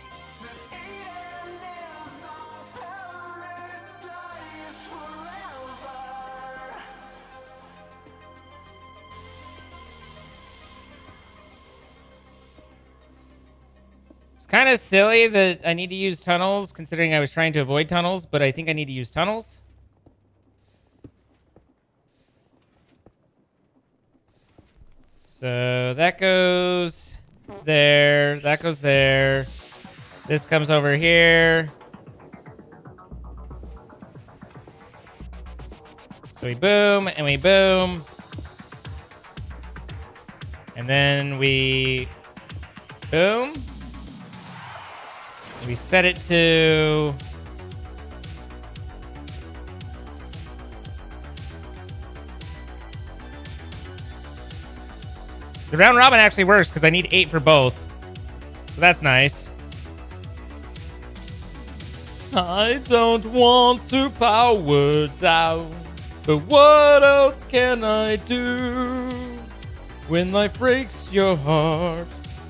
It's kind of silly that I need to use tunnels, considering I was trying to avoid tunnels, but I think I need to use tunnels. So that goes there. That goes there. This comes over here. So we boom, and we boom. And then we boom. We set it to... The round robin actually works because I need 8 for both. So that's nice. I don't want to power down, but what else can I do? When life breaks your heart,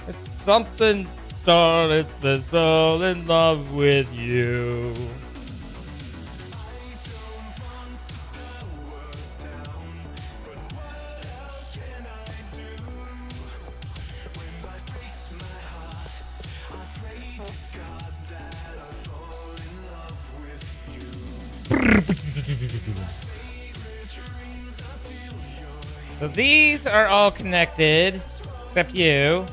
it's something started to fall in love with you. So these are all connected, except you.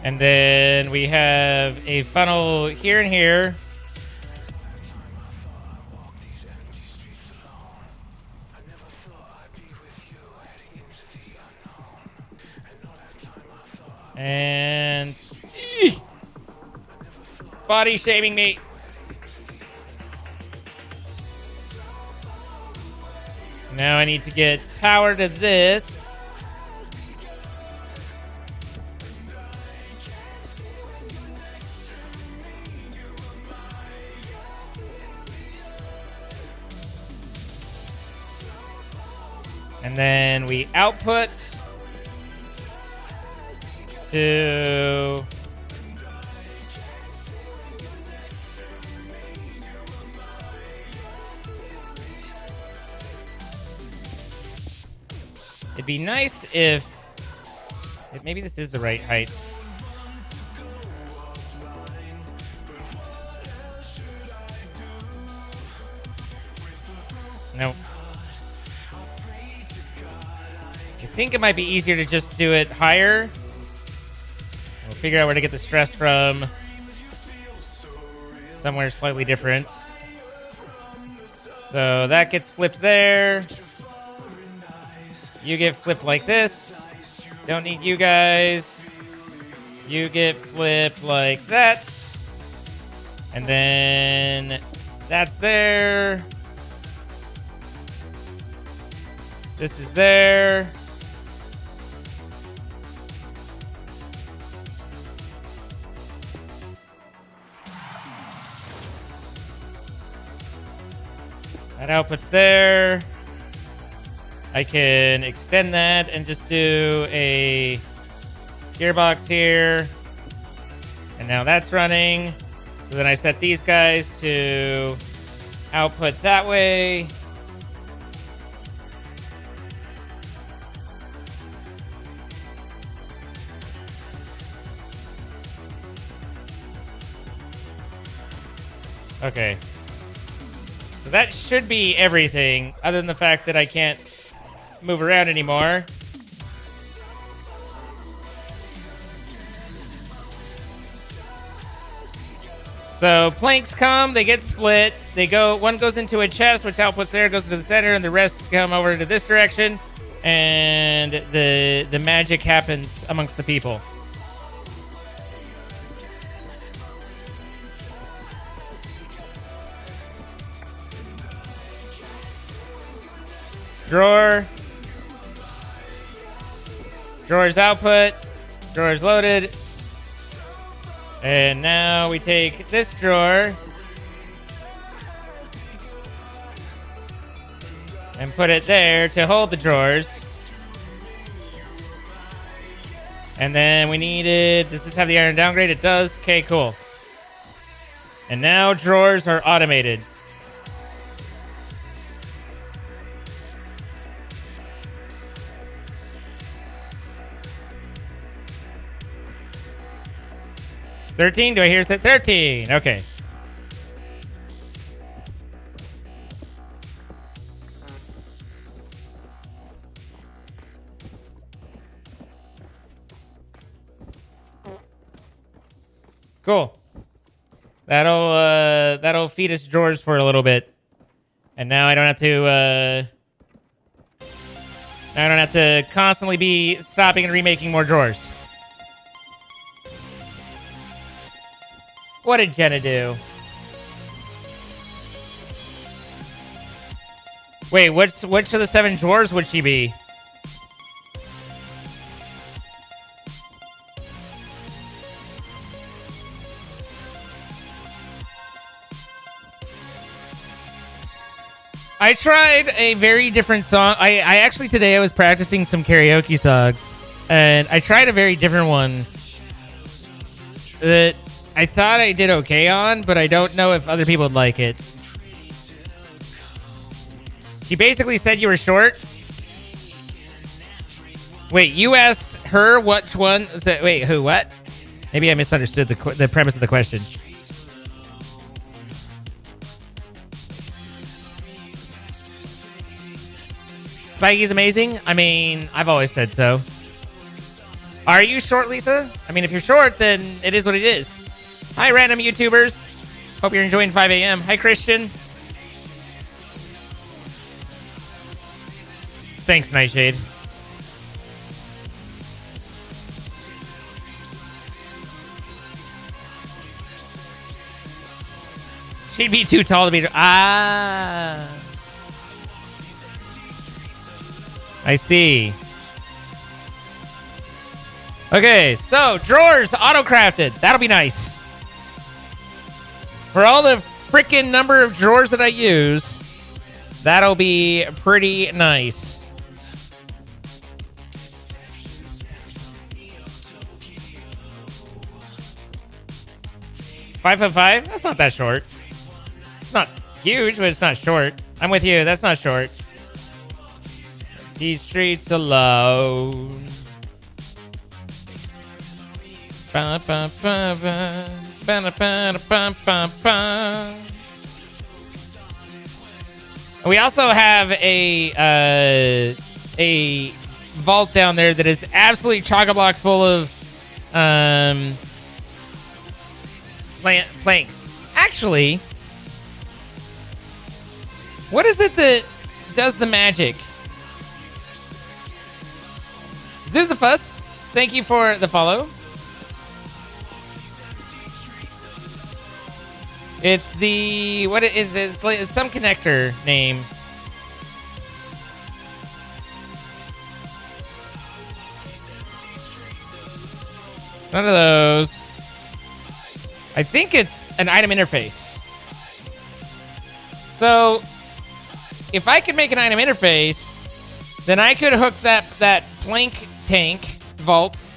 And then we have a funnel here and here. And... It's body shaming me. Now I need to get power to this. And then we output to... It'd be nice if maybe this is the right height. Nope. I think it might be easier to just do it higher. We'll figure out where to get the stress from. Somewhere slightly different. So that gets flipped there. You get flipped like this. Don't need you guys. You get flipped like that. And then that's there. This is there. That output's there. I can extend that and just do a gearbox here. And now that's running. So then I set these guys to output that way. Okay. So that should be everything, other than the fact that I can't move around anymore. So planks come, they get split. They go, one goes into a chest, which outputs there, goes into the center, and the rest come over to this direction. And the magic happens amongst the people. Drawer. Drawer's output. Drawer's loaded. And now we take this drawer and put it there to hold the drawers. And then we needed... Does this have the iron downgrade? It does. Okay, cool. And now drawers are automated. 13? Do I hear that? 13. Okay. Cool. That'll feed us drawers for a little bit. And now I don't have to now I don't have to constantly be stopping and remaking more drawers. What did Jenna do? Wait, which of the 7 drawers would she be? I tried a very different song. I actually today I was practicing some karaoke songs, and I tried a very different one that I thought I did okay on, but I don't know if other people would like it. She basically said you were short. Wait, you asked her which one? Wait, who? What? Maybe I misunderstood the premise of the question. Spikey's amazing. I mean, I've always said so. Are you short, Lisa? I mean, if you're short, then it is what it is. Hi, random YouTubers. Hope you're enjoying 5 a.m. Hi, Christian. Thanks, Nightshade. She'd be too tall to be... Ah... I see. Okay, so drawers auto-crafted. That'll be nice. For all the freaking number of drawers that I use, that'll be pretty nice. Five foot 5? That's not that short. It's not huge, but it's not short. I'm with you. That's not short. These streets alone. We also have a vault down there that is absolutely chock-a-block full of planks. Actually, what is it that does the magic? Zuzafus, thank you for the follow. It's the... What is it? It's some connector name. None of those. I think it's an item interface. So, if I could make an item interface, then I could hook that plank tank vault.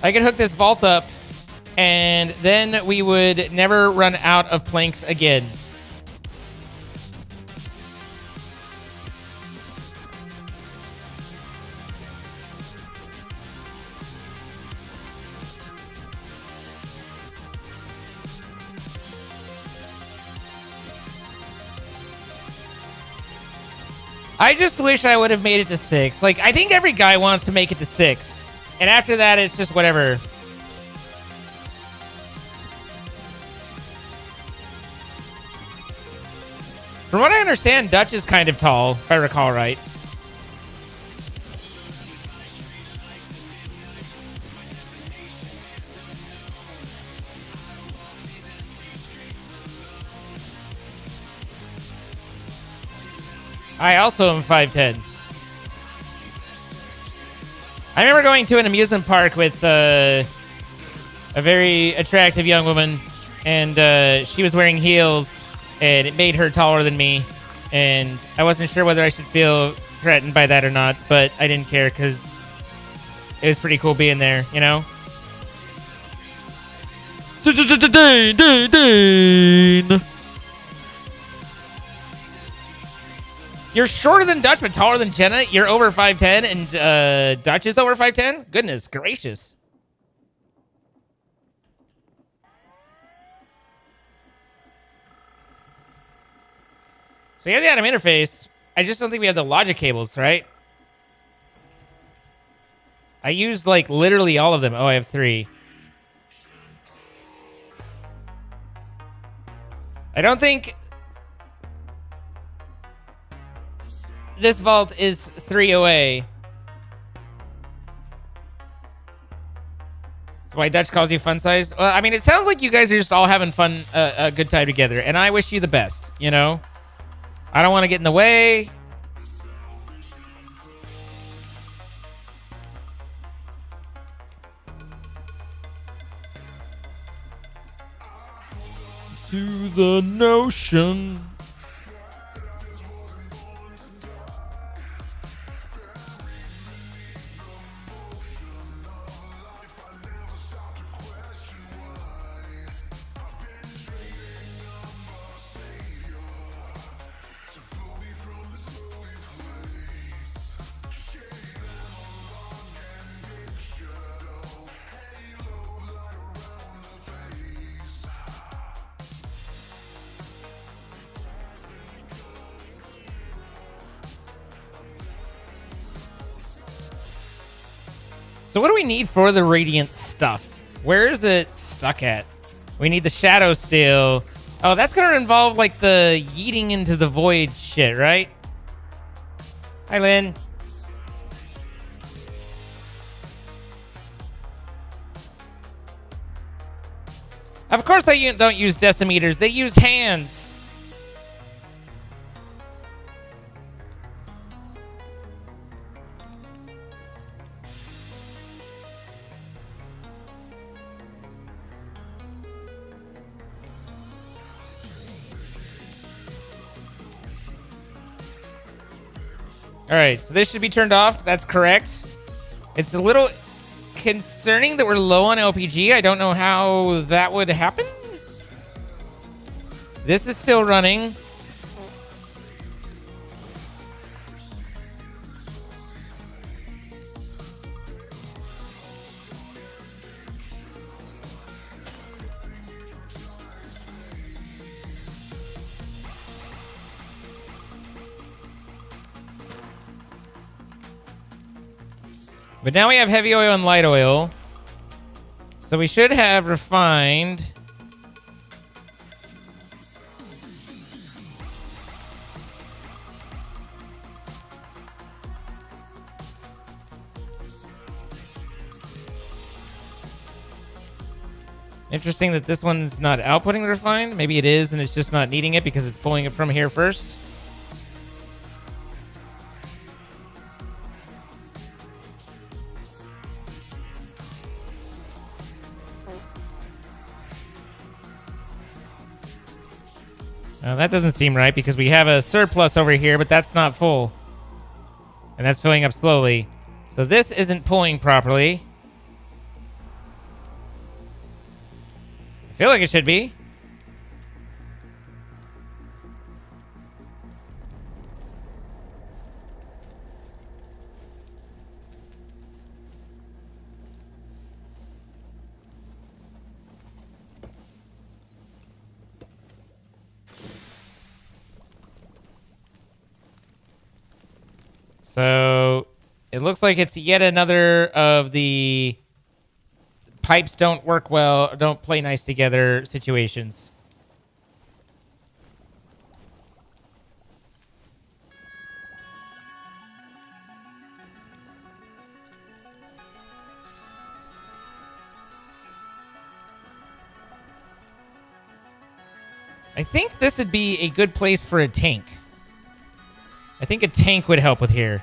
I could hook this vault up, and then we would never run out of planks again. I just wish I would have made it to 6. Like, I think every guy wants to make it to 6. And after that, it's just whatever. From what I understand, Dutch is kind of tall, if I recall right. I also am 5'10". I remember going to an amusement park with a very attractive young woman, and she was wearing heels, and it made her taller than me, and I wasn't sure whether I should feel threatened by that or not, but I didn't care because it was pretty cool being there, you know? You're shorter than Dutch, but taller than Jenna. You're over 5'10", and Dutch is over 5'10"? Goodness gracious. So we have the Atom interface. I just don't think we have the logic cables, right? I used, like, literally all of them. Oh, I have 3. I don't think this vault is 3 away. That's why Dutch calls you fun size. Well, I mean, it sounds like you guys are just all having fun, a good time together, and I wish you the best, you know? I don't want to get in the way. To the notion. So what do we need for the radiant stuff? Where is it stuck at? We need the shadow steel. Oh, that's going to involve, like, the yeeting into the void shit, right? Hi, Lynn. Of course they don't use decimeters. They use hands. All right, so this should be turned off. That's correct. It's a little concerning that we're low on LPG. I don't know how that would happen. This is still running. But now we have heavy oil and light oil. So we should have refined. Interesting that this one's not outputting refined. Maybe it is, and it's just not needing it because it's pulling it from here first. That doesn't seem right because we have a surplus over here, but that's not full. And that's filling up slowly. So this isn't pulling properly. I feel like it should be. So it looks like it's yet another of the pipes don't work well, don't play nice together situations. I think this would be a good place for a tank. I think a tank would help with here.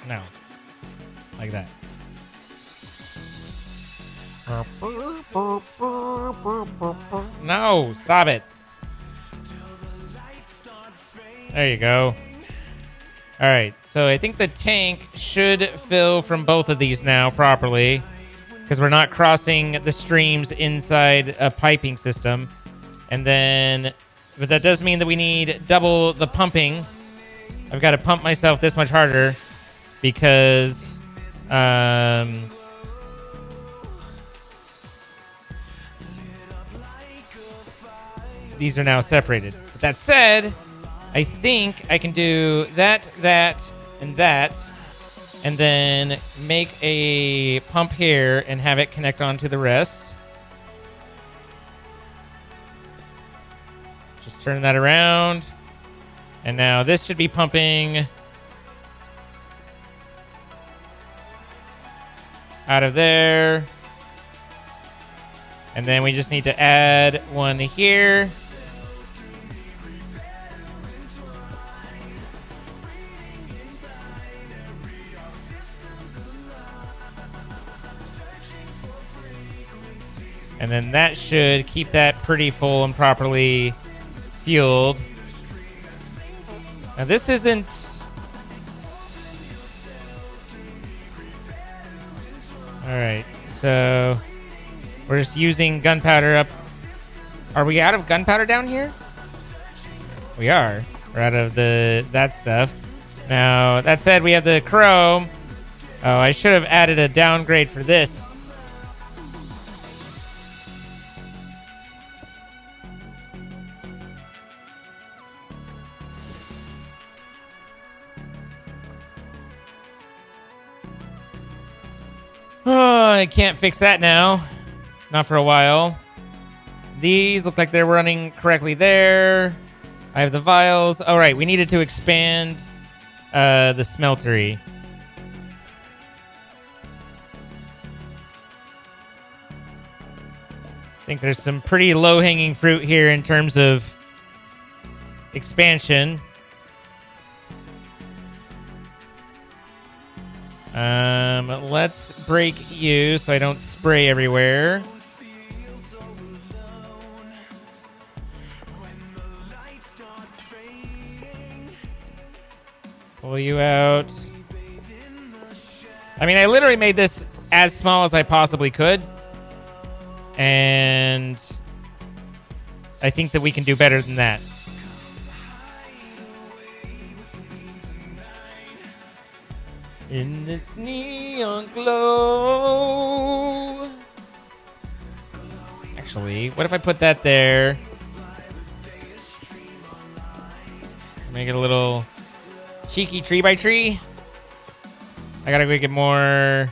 No. Like that. No, stop it. There you go. All right, so I think the tank should fill from both of these now properly. because we're not crossing the streams inside a piping system. And then, but that does mean that we need double the pumping. I've got to pump myself this much harder because these are now separated. But that said, I think I can do that, and that, and then make a pump here and have it connect onto the rest. Just turn that around. And now this should be pumping out of there. And then we just need to add one here. And then that should keep that pretty full and properly fueled. Now this isn't... Alright, so we're just using gunpowder up. Are we out of gunpowder down here? We are. We're out of that stuff. Now, that said, we have the chrome. Oh, I should have added a downgrade for this. Oh, I can't fix that now. Not for a while. These look like they're running correctly there. I have the vials. All right, we needed to expand the smeltery. I think there's some pretty low-hanging fruit here in terms of expansion. Let's break you so I don't spray everywhere. Pull you out. I mean, I literally made this as small as I possibly could. And I think that we can do better than that. In this neon glow. Actually, what if I put that there? Make it a little cheeky tree by tree. I gotta make it more.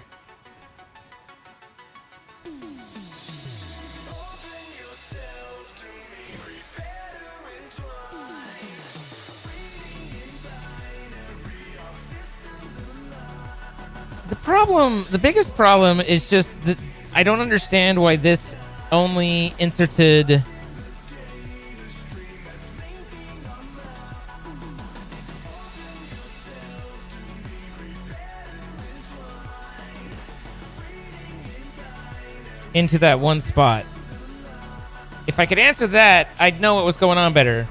The biggest problem is just that I don't understand why this only inserted into that one spot. If I could answer that, I'd know what was going on better.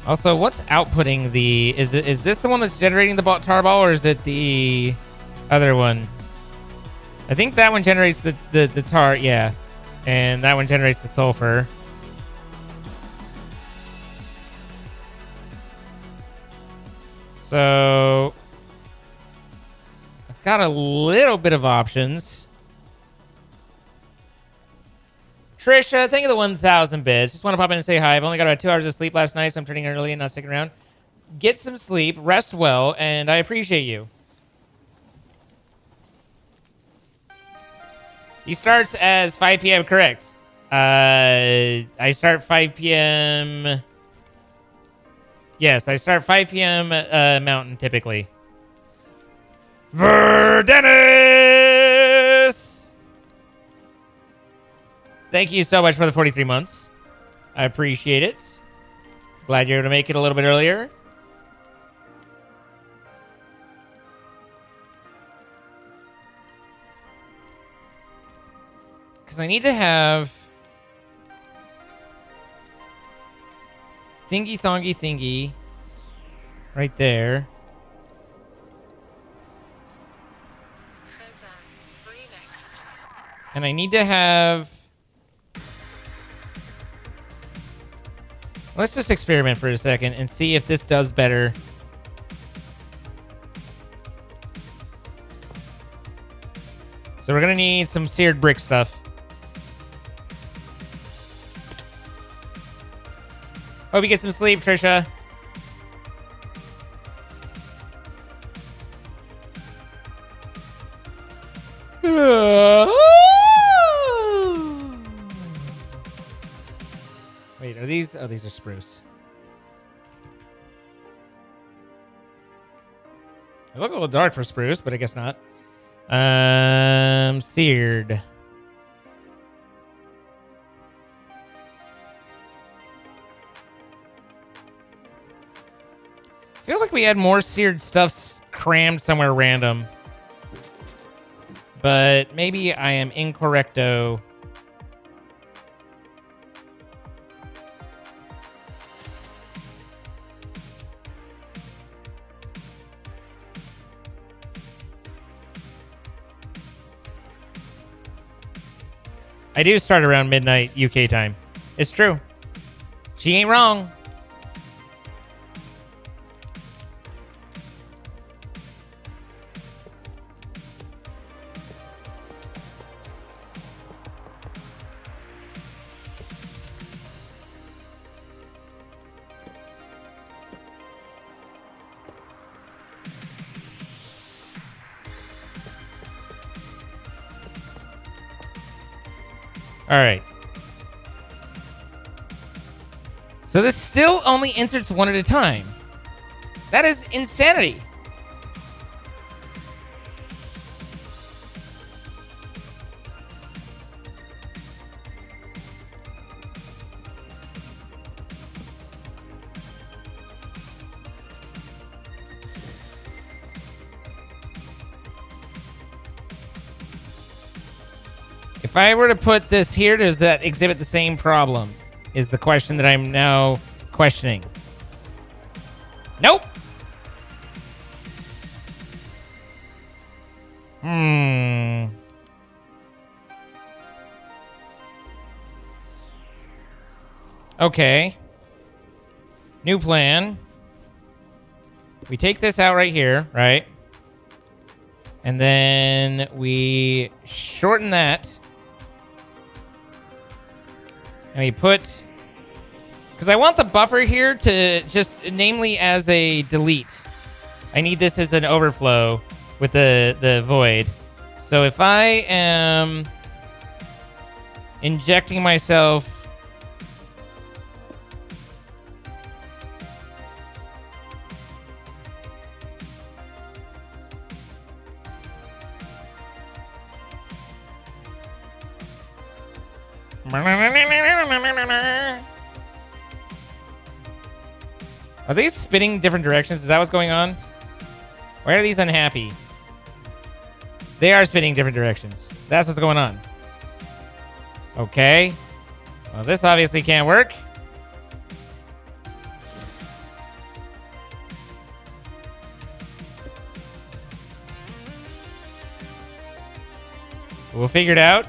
Also, what's outputting the... Is this the one that's generating the tar ball, or is it the other one? I think that one generates the tar, yeah. And that one generates the sulfur. So... I've got a little bit of options. Trisha, thank you for the 1,000 bits. Just want to pop in and say hi. I've only got about 2 hours of sleep last night, so I'm turning early and not sticking around. Get some sleep, rest well, and I appreciate you. He starts as 5 p.m., correct. I start 5 p.m. Yes, I start 5 p.m. Mountain, typically. Verdenis! Thank you so much for the 43 months. I appreciate it. Glad you're able to make it a little bit earlier. I need to have thingy thongy thingy right there. And I need to have... Let's just experiment for a second and see if this does better. So we're gonna need some seared brick stuff. Hope you get some sleep, Trisha. Wait, are these? Oh, these are spruce. They look a little dark for spruce, but I guess not. Seared. I feel like we had more seared stuff crammed somewhere random. But maybe I am incorrecto. I do start around midnight UK time. It's true. She ain't wrong. All right. So this still only inserts one at a time. That is insanity. If I were to put this here, does that exhibit the same problem? Is the question that I'm now questioning. Nope. Okay. New plan. We take this out right here, right? And then we shorten that. And we put... Because I want the buffer here to just... Namely as a delete. I need this as an overflow with the void. So if I am... injecting myself... Are these spinning different directions? Is that what's going on? Why are these unhappy? They are spinning different directions. That's what's going on. Okay. Well, this obviously can't work. We'll figure it out.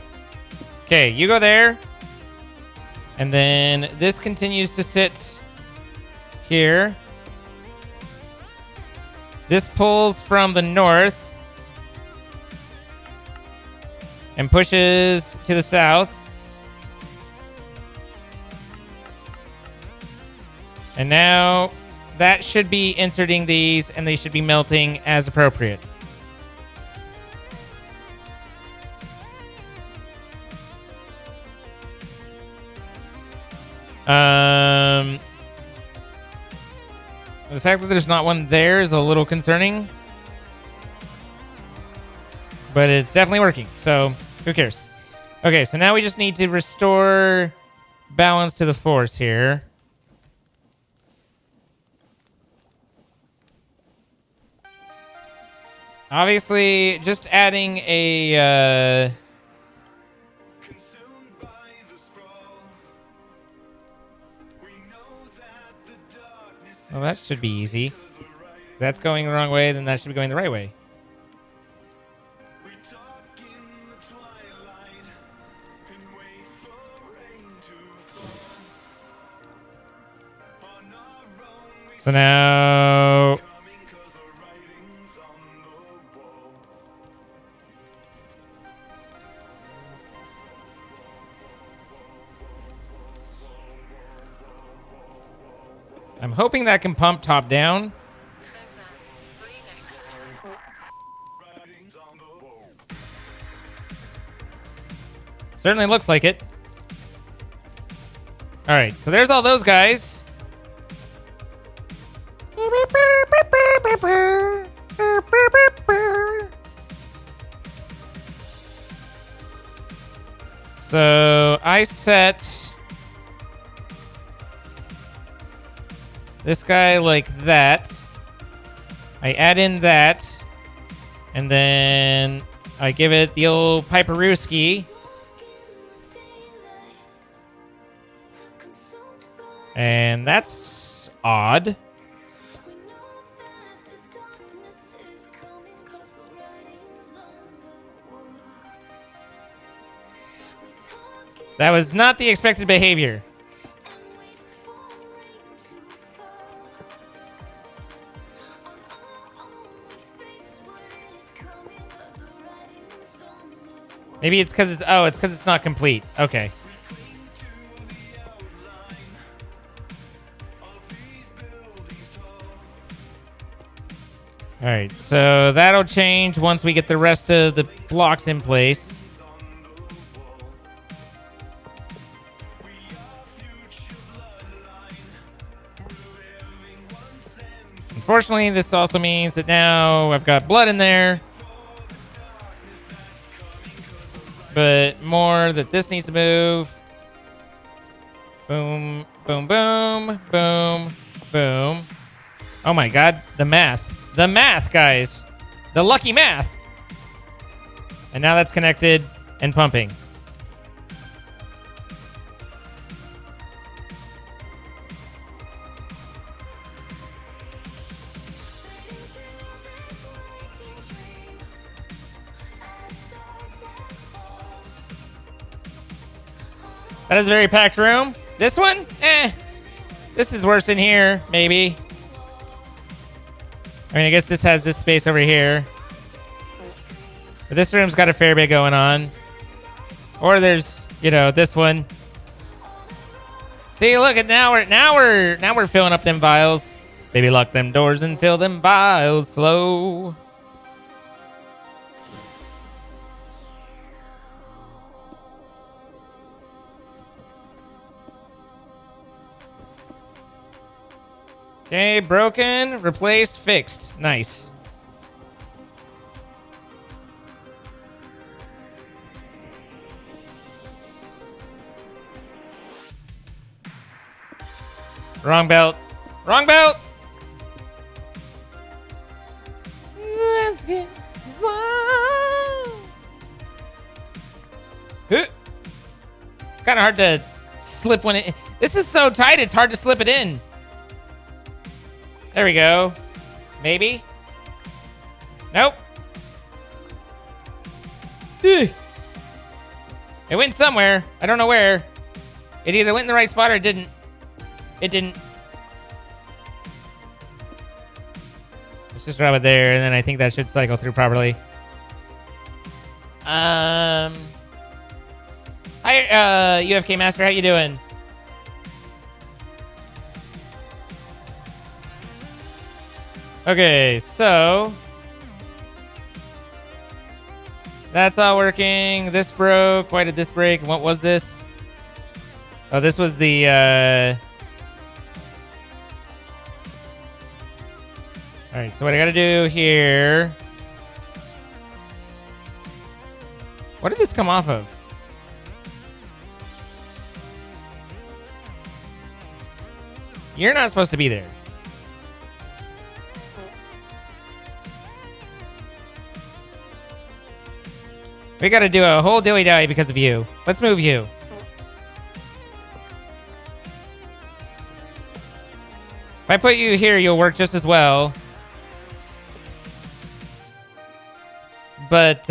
Okay, you go there. And then this continues to sit here. This pulls from the north and pushes to the south. And now that should be inserting these, and they should be melting as appropriate. The fact that there's not one there is a little concerning. But it's definitely working, so who cares? Okay, so now we just need to restore balance to the force here. Obviously, just adding a... Well, that should be easy. If that's going the wrong way, then that should be going the right way. So now... I'm hoping that can pump top down. Certainly looks like it. All right, so there's all those guys. So I set this guy like that. I add in that. And then I give it the old Piperooski. And that's odd. That was not the expected behavior. Maybe it's because it's... Oh, it's because it's not complete. Okay. All right, so that'll change once we get the rest of the blocks in place. Unfortunately, this also means that now I've got blood in there. But more that this needs to move. Boom, boom, boom, boom, boom. Oh my god, the math. The math, guys. The lucky math. And now that's connected and pumping. That is a very packed room. This one? This is worse in here, maybe. I mean, I guess this has this space over here. But this room's got a fair bit going on. Or there's, you know, this one. See, look at now we're filling up them vials. Baby, lock them doors and fill them vials slow. Okay, broken, replaced, fixed. Nice. Wrong belt. Wrong belt! Let's get some. It's kind of hard to slip one in. This is so tight, it's hard to slip it in. There we go. Maybe. Nope. It went somewhere. I don't know where. It either went in the right spot or it didn't. It didn't. Let's just drop it there, and then I think that should cycle through properly. Hi, UFK Master. How you doing? Okay, so that's all working. This broke. Why did this break? What was this? Oh, this was the all right, so what I gotta do here. What did this come off of? You're not supposed to be there. We gotta do a whole dilly-dally because of you. Let's move you. I put you here, you'll work just as well. But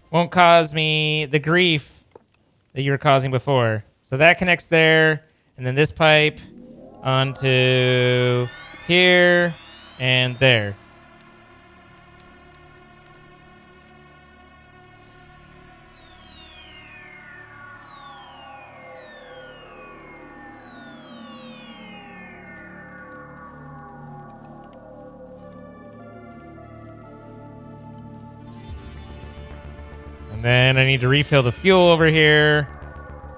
won't cause me the grief that you were causing before. So that connects there, and then this pipe onto here and there. And then I need to refill the fuel over here,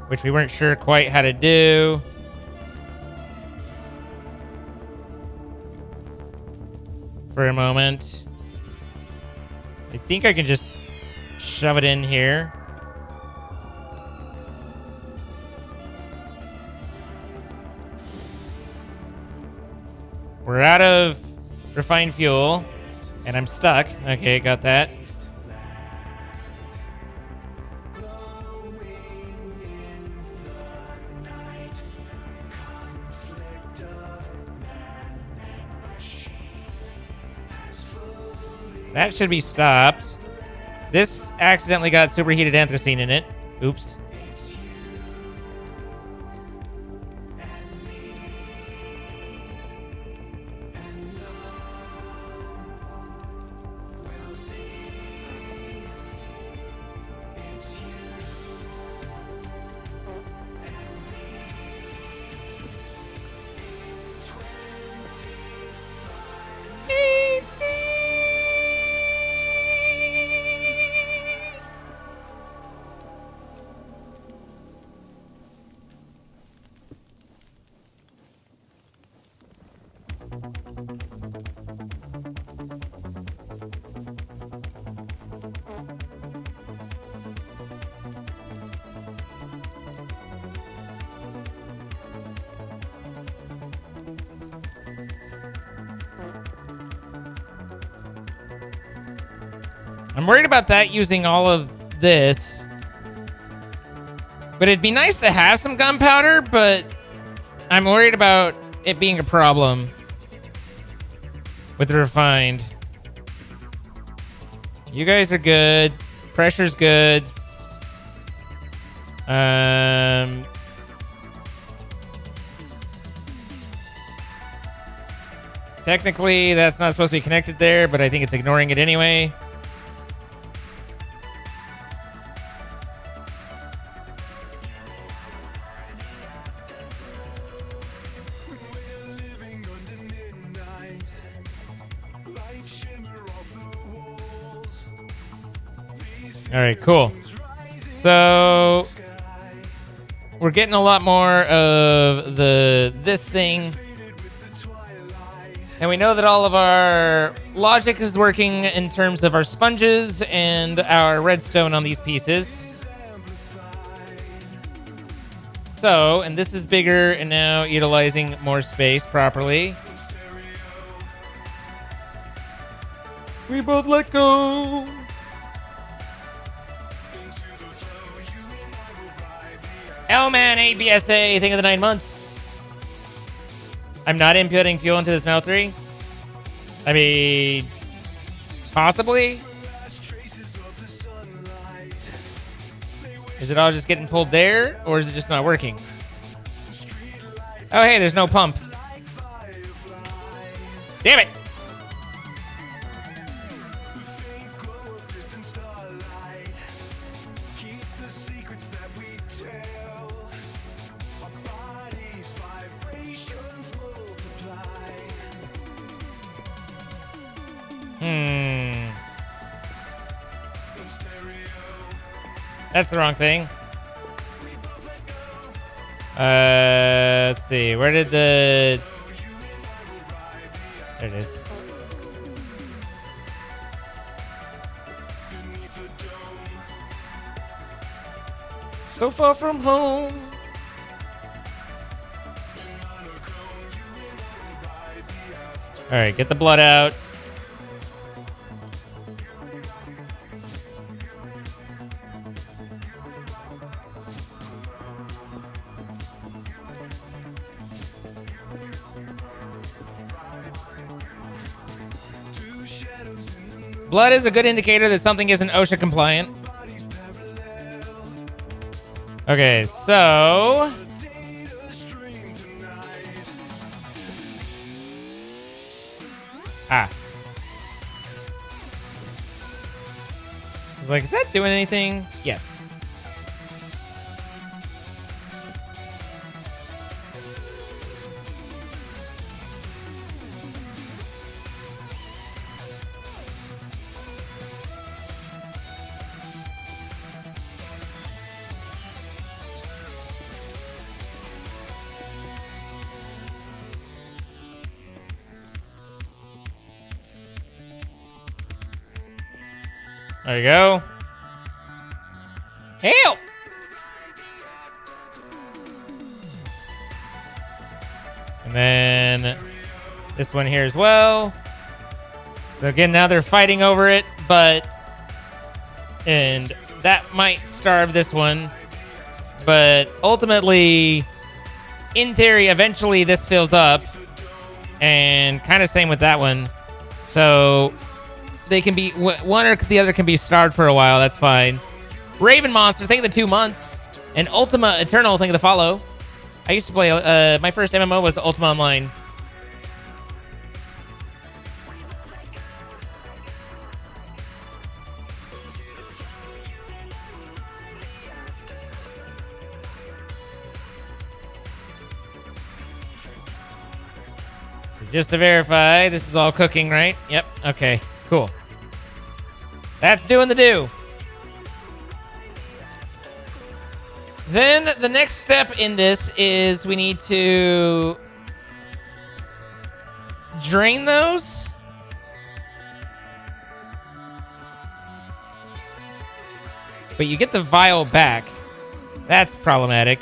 which we weren't sure quite how to do. For a moment. I think I can just shove it in here. We're out of refined fuel, and I'm stuck. Okay, got that. That should be stopped. This accidentally got superheated anthracene in it. Oops. I'm worried about that using all of this. But it'd be nice to have some gunpowder, but I'm worried about it being a problem with the refined. You guys are good. Pressure's good. Technically, that's not supposed to be connected there, but I think it's ignoring it anyway. All right, cool. So we're getting a lot more of this thing. And we know that all of our logic is working in terms of our sponges and our redstone on these pieces. So, and this is bigger and now utilizing more space properly. We both let go. L-Man ABSA, thing of the 9 months. I'm not inputting fuel into the smeltery. I mean, possibly. Is it all just getting pulled there, or is it just not working? Oh, hey, there's no pump. Damn it! That's the wrong thing. Let's see. Where did the... There it is. So far from home. All right, get the blood out. Blood is a good indicator that something isn't OSHA compliant. Okay, so... I was like, is that doing anything? Yes. There you go. Help! And then this one here as well. So again, now they're fighting over it, and that might starve this one. But ultimately, in theory, eventually this fills up. And kind of same with that one. So they can be, one or the other can be starved for a while. That's fine. Raven Monster, think of the 2 months. And Ultima Eternal, think of the follow. I used to play, my first MMO was Ultima Online. So just to verify, this is all cooking, right? Yep, okay, cool. That's doing the do. Then the next step in this is we need to drain those. But you get the vial back. That's problematic.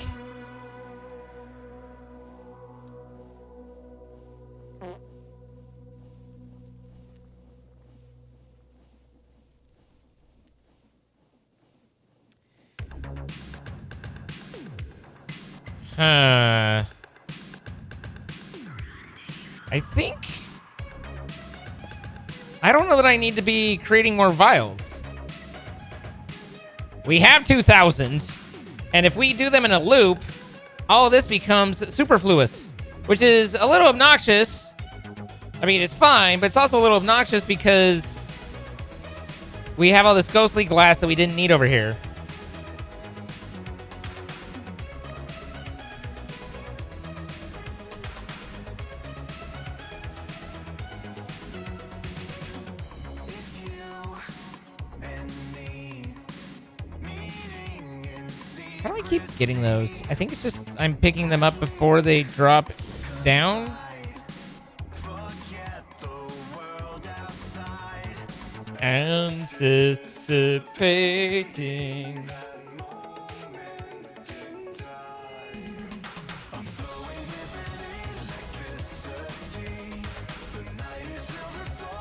I think... I don't know that I need to be creating more vials. We have 2,000, and if we do them in a loop, all of this becomes superfluous, which is a little obnoxious. I mean, it's fine, but it's also a little obnoxious because we have all this ghostly glass that we didn't need over here. How do I keep getting those? I think it's just I'm picking them up before they drop down. Anticipating.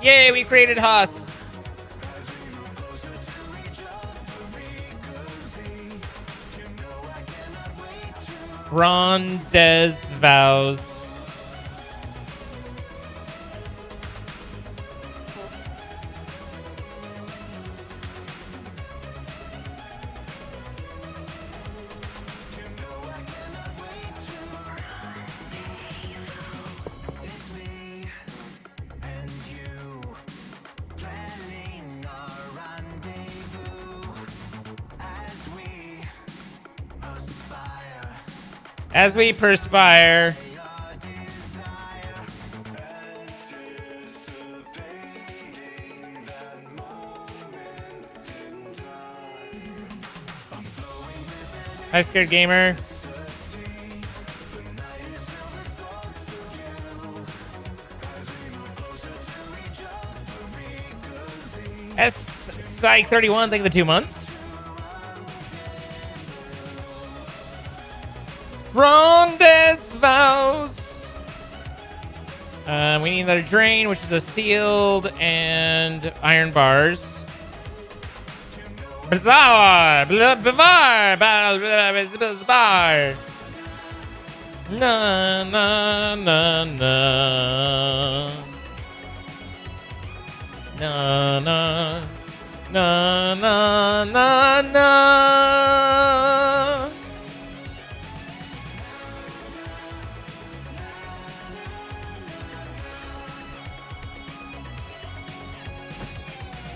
Yay, we created Haas. Rondes vows. As we perspire. Hi, Scared Gamer. S Psych 31, thank you for the 2 months. Rondes vows. We need another drain, which is a sealed and iron bars. Bizarre, bizarre, bizarre. Na na na na. Na na na na na na.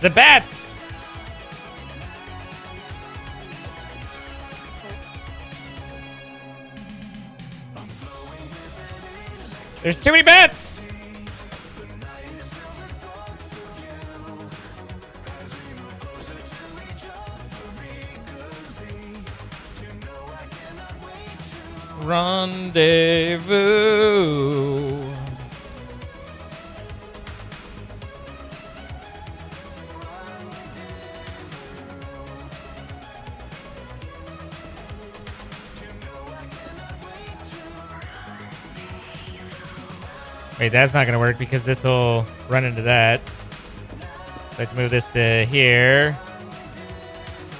The bats. There's too many bats. Rendezvous. Wait, that's not going to work because this will run into that. So I have to move this to here.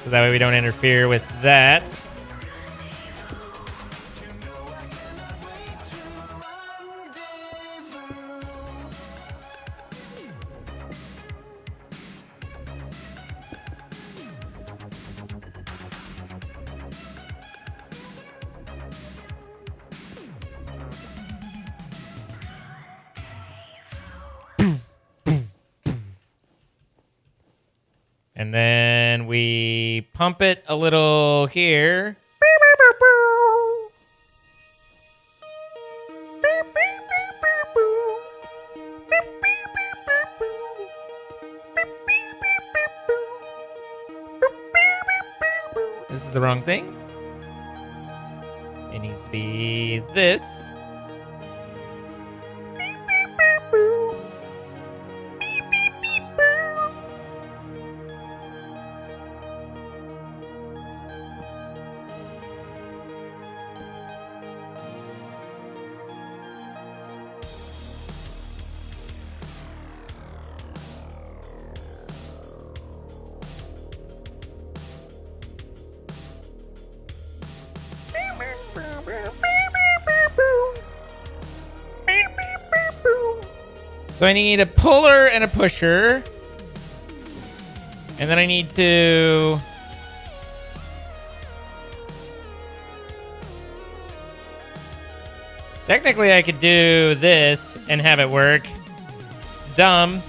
So that way we don't interfere with that. And then we pump it a little here. This is the wrong thing. It needs to be this. So I need a puller and a pusher. And then I need to... Technically, I could do this and have it work. It's dumb.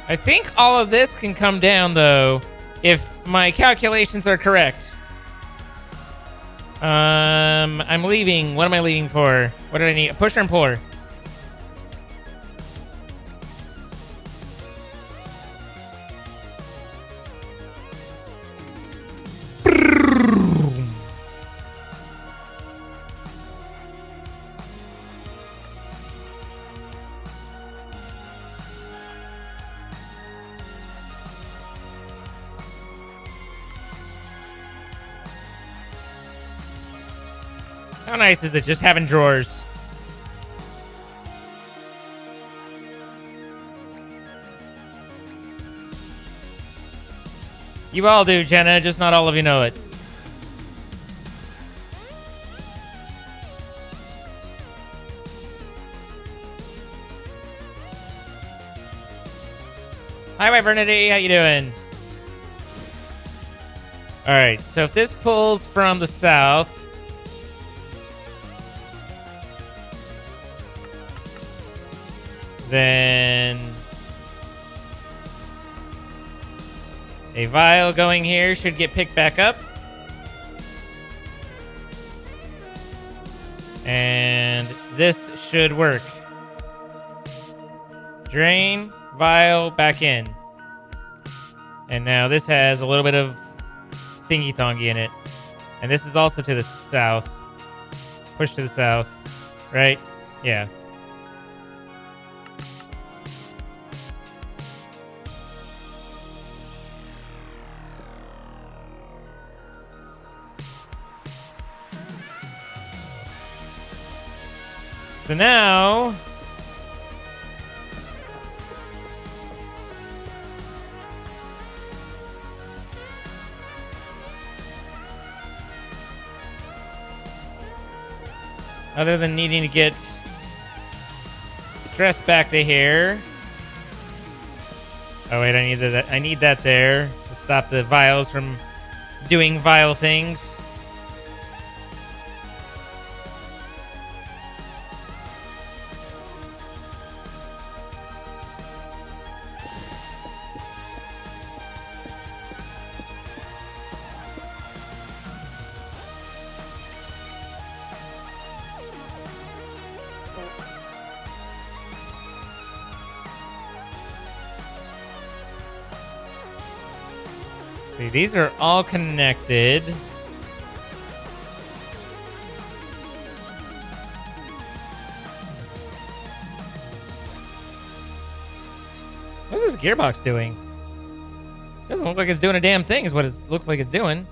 I think all of this can come down, though, if my calculations are correct. I'm leaving. What am I leaving for? What do I need? A pusher and puller. How nice is it just having drawers? You all do, Jenna, just not all of you know it. Hi, Viburnity, how you doing? All right, so if this pulls from the south, then a vial going here should get picked back up. And this should work. Drain, vial, back in. And now this has a little bit of thingy-thongy in it. And this is also to the south. Push to the south, right? Yeah. So now, Other than needing to get stress back to here. Oh wait, I need that there to stop the vials from doing vile things. See, these are all connected. What's this gearbox doing? Doesn't look like it's doing a damn thing is what it looks like it's doing.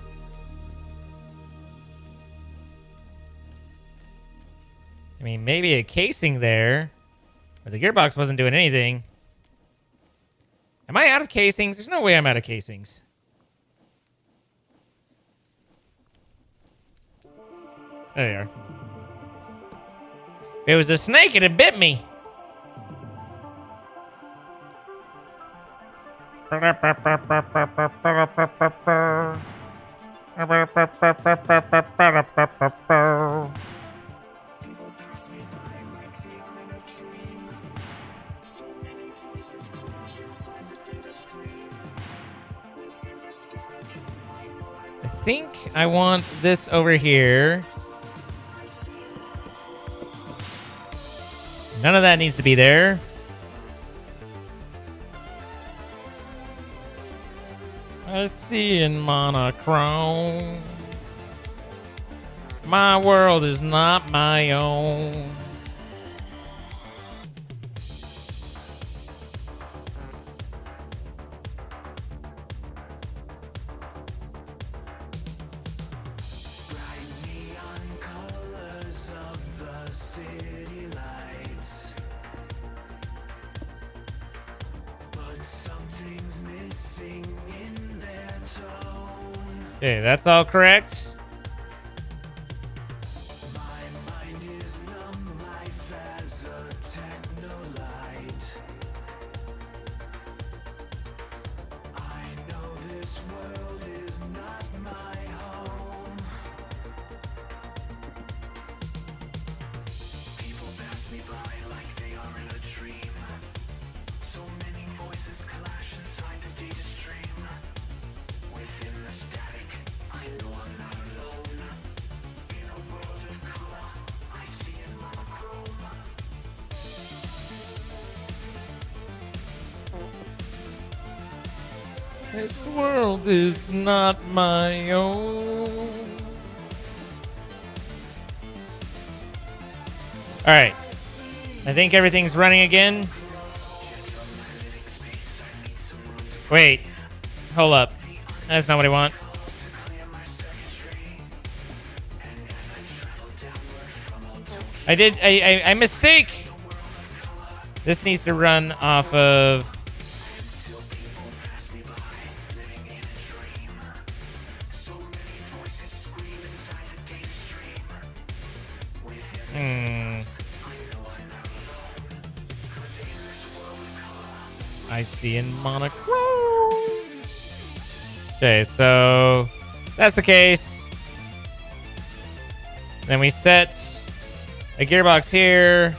I mean, maybe a casing there, but the gearbox wasn't doing anything. Am I out of casings? There's no way I'm out of casings. There you are. If it was a snake, it'd have bit me. I think I want this over here. None of that needs to be there. I see in monochrome. My world is not my own. Okay, that's all correct. This world is not my own. All right. I think everything's running again. Wait. Hold up. That's not what I want. I mistake. This needs to run off of... I see in monochrome. Okay, so that's the case. Then we set a gearbox here.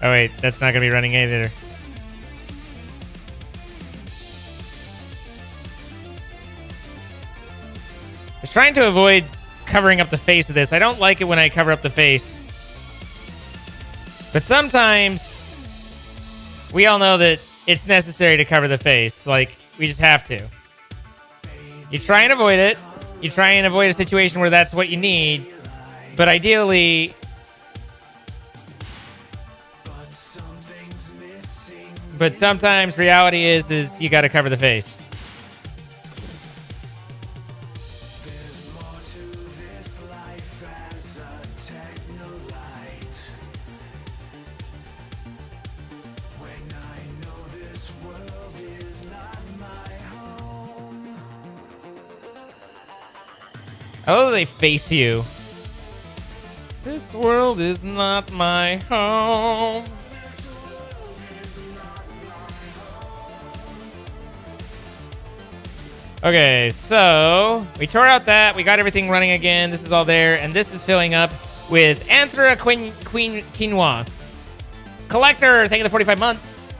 Oh wait, that's not gonna be running either. I was trying to avoid covering up the face of this. I don't like it when I cover up the face. But sometimes we all know that it's necessary to cover the face. Like, we just have to. You try and avoid it. You try and avoid a situation where that's what you need. But ideally... But sometimes reality is you got to cover the face. Oh, they face you. This world is not my home. Okay, so we tore out that. We got everything running again. This is all there, and this is filling up with Anthra Quinoa. Collector, thank you for the 45 months.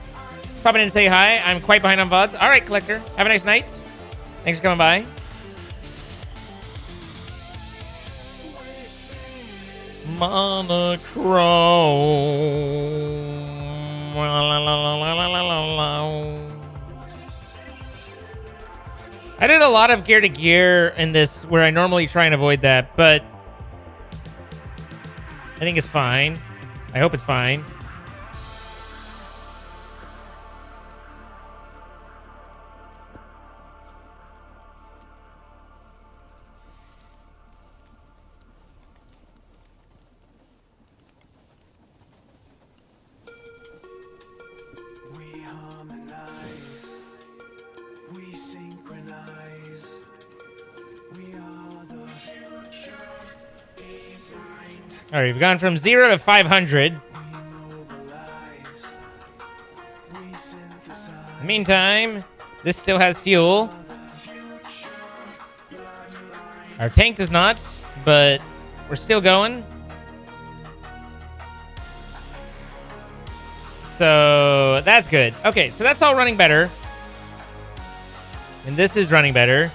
Popping in to say hi. I'm quite behind on VODs. All right, Collector. Have a nice night. Thanks for coming by. Monochrome. La, la, la, la, la, la, la. I did a lot of gear to gear in this where I normally try and avoid that, but I think it's fine. I hope it's fine. All right, we've gone from 0 to 500. In the meantime, this still has fuel. Our tank does not, but we're still going. So that's good. Okay, so that's all running better. And this is running better.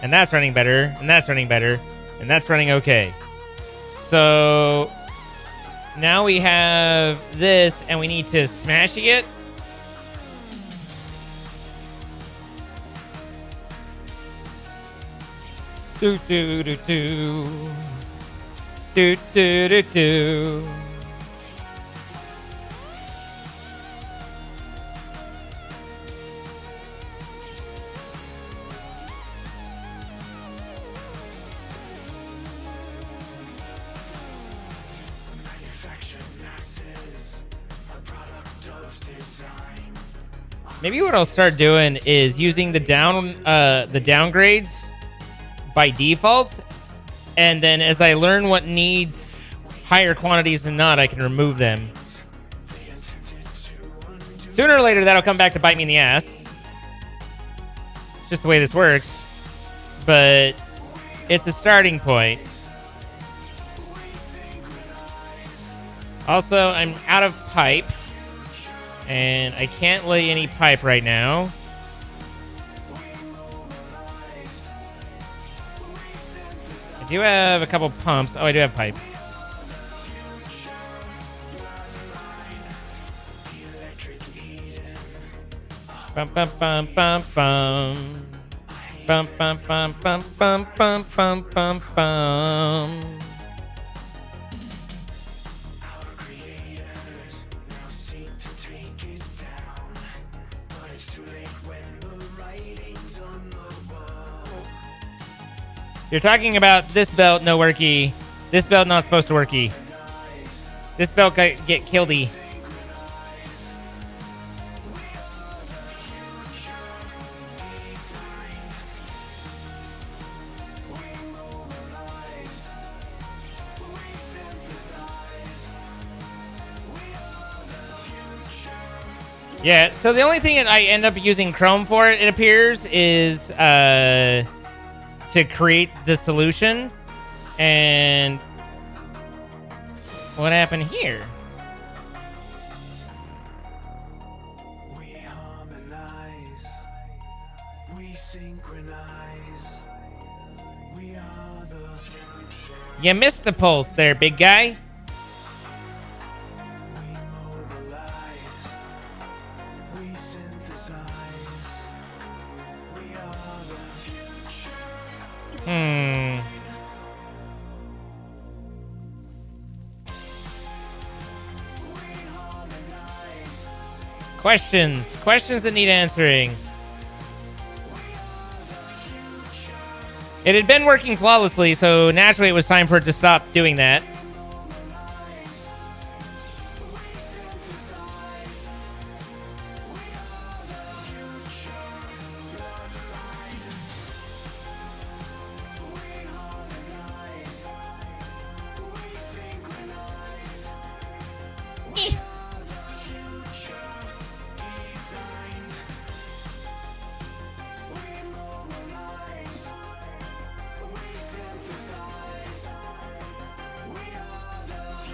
And that's running better. And that's running better. And that's running okay. So now we have this, and we need to smash it. Do do do do. Do do do do. Maybe what I'll start doing is using the downgrades by default, and then as I learn what needs higher quantities than not, I can remove them. Sooner or later, that'll come back to bite me in the ass. It's just the way this works, but it's a starting point. Also, I'm out of pipe. And I can't lay any pipe right now. I do have a couple pumps. Oh, I do have pipe. Bum bum bum bum bum. Bum bum bum bum bum bum bum bum bum. You're talking about this belt, no worky. This belt not supposed to worky. This belt get killy. Yeah, so the only thing that I end up using Chrome for, it appears, is to create the solution. And what happened here? We harmonize, we synchronize, we are the future. You missed a pulse there, big guy. We mobilize, we synthesize, we are the future. Questions that need answering. It had been working flawlessly, so naturally it was time for it to stop doing that.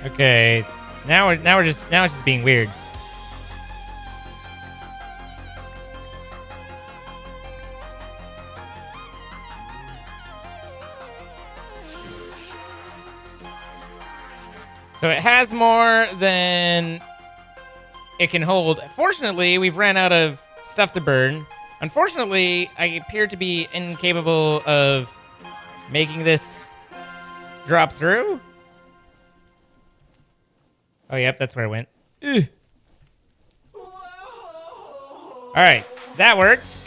Okay. Now it's just being weird. So it has more than it can hold. Fortunately, we've ran out of stuff to burn. Unfortunately, I appear to be incapable of making this drop through. Oh, yep, that's where it went. Ugh. All right, that worked.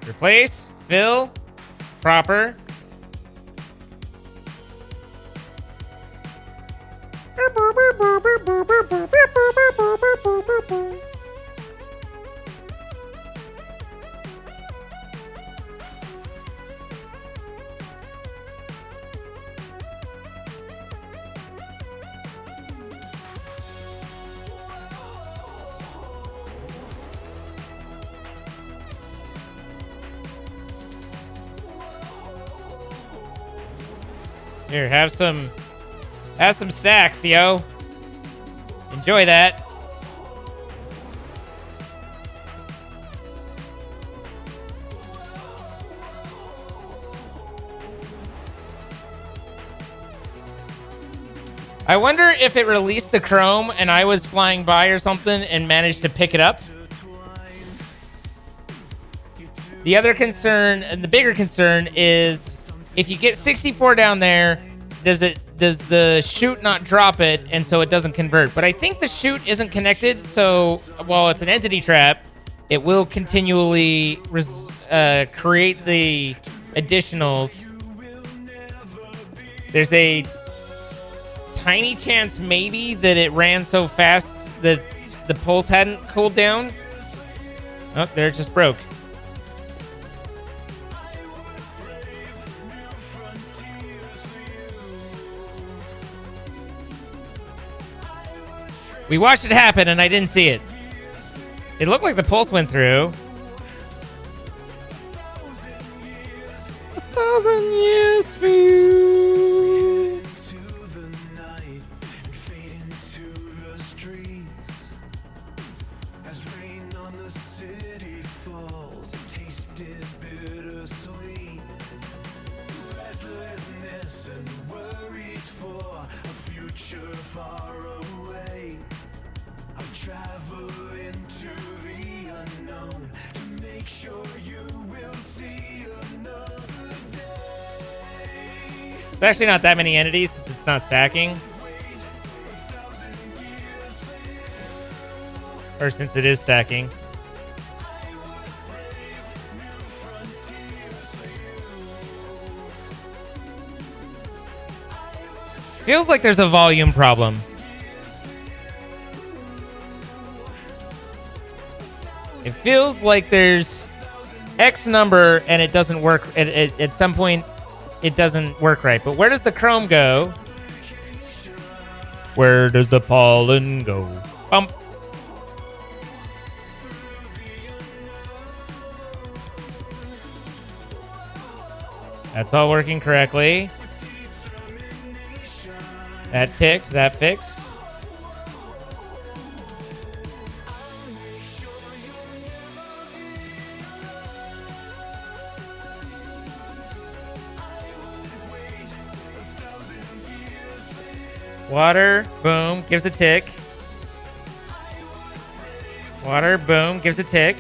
Replace, fill, proper. Here, have some stacks, yo. Enjoy that. I wonder if it released the chrome and I was flying by or something and managed to pick it up. The other concern, and the bigger concern, is if you get 64 down there, does the chute not drop it, and so it doesn't convert? But I think the chute isn't connected, so while it's an entity trap, it will continually create the additionals. There's a tiny chance maybe that it ran so fast that the pulse hadn't cooled down. Oh, there it just broke. We watched it happen, and I didn't see it. It looked like the pulse went through. 1,000 years for you. It's actually not that many entities since it's not stacking. Or since it is stacking. Feels like there's a volume problem. It feels like there's X number and it doesn't work. At some point, it doesn't work right. But where does the chrome go? Where does the pollen go? Bump. That's all working correctly. That ticked, that fixed. Water, boom, gives a tick. Water, boom, gives a tick.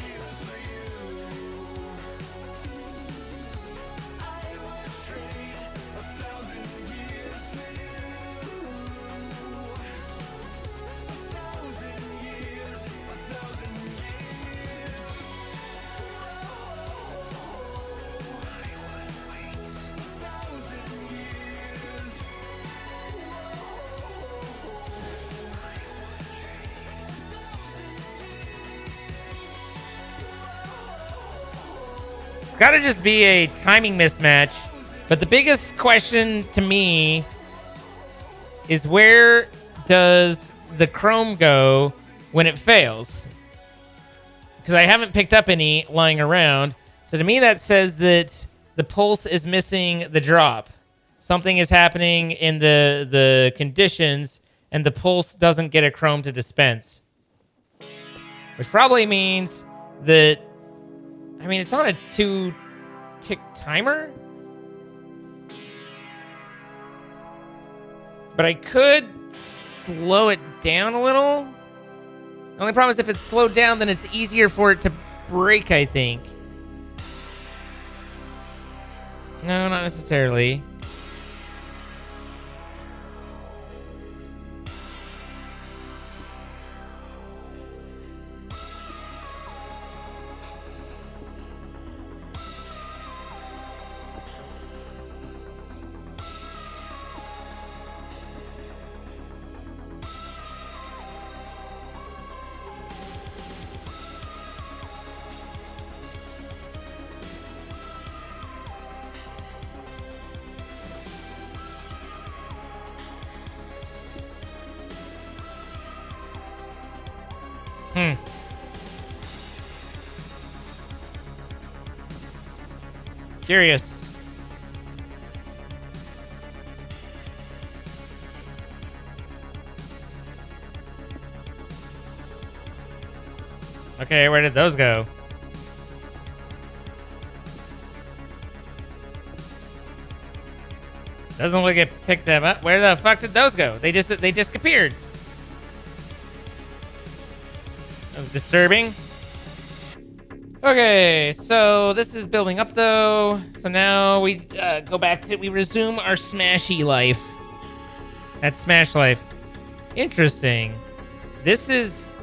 It's got to just be a timing mismatch. But the biggest question to me is where does the chrome go when it fails? Because I haven't picked up any lying around. So to me, that says that the pulse is missing the drop. something is happening in the conditions, and the pulse doesn't get a chrome to dispense. Which probably means that, I mean, it's on a 2-tick timer. But I could slow it down a little. The only problem is if it's slowed down, then it's easier for it to break, I think. No, not necessarily. Curious. Okay, where did those go? Doesn't look like it picked them up. Where the fuck did those go? They disappeared. That was disturbing. Okay, so this is building up though. So now we go back to, we resume our smashy life. That's smash life. Interesting. This is...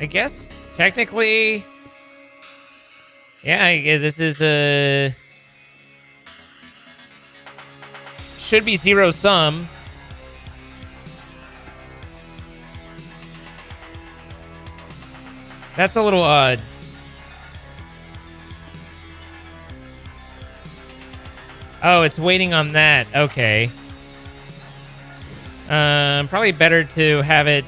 I guess technically, yeah, this is a... should be zero sum. That's a little odd. Oh, it's waiting on that. Okay. Probably better to have it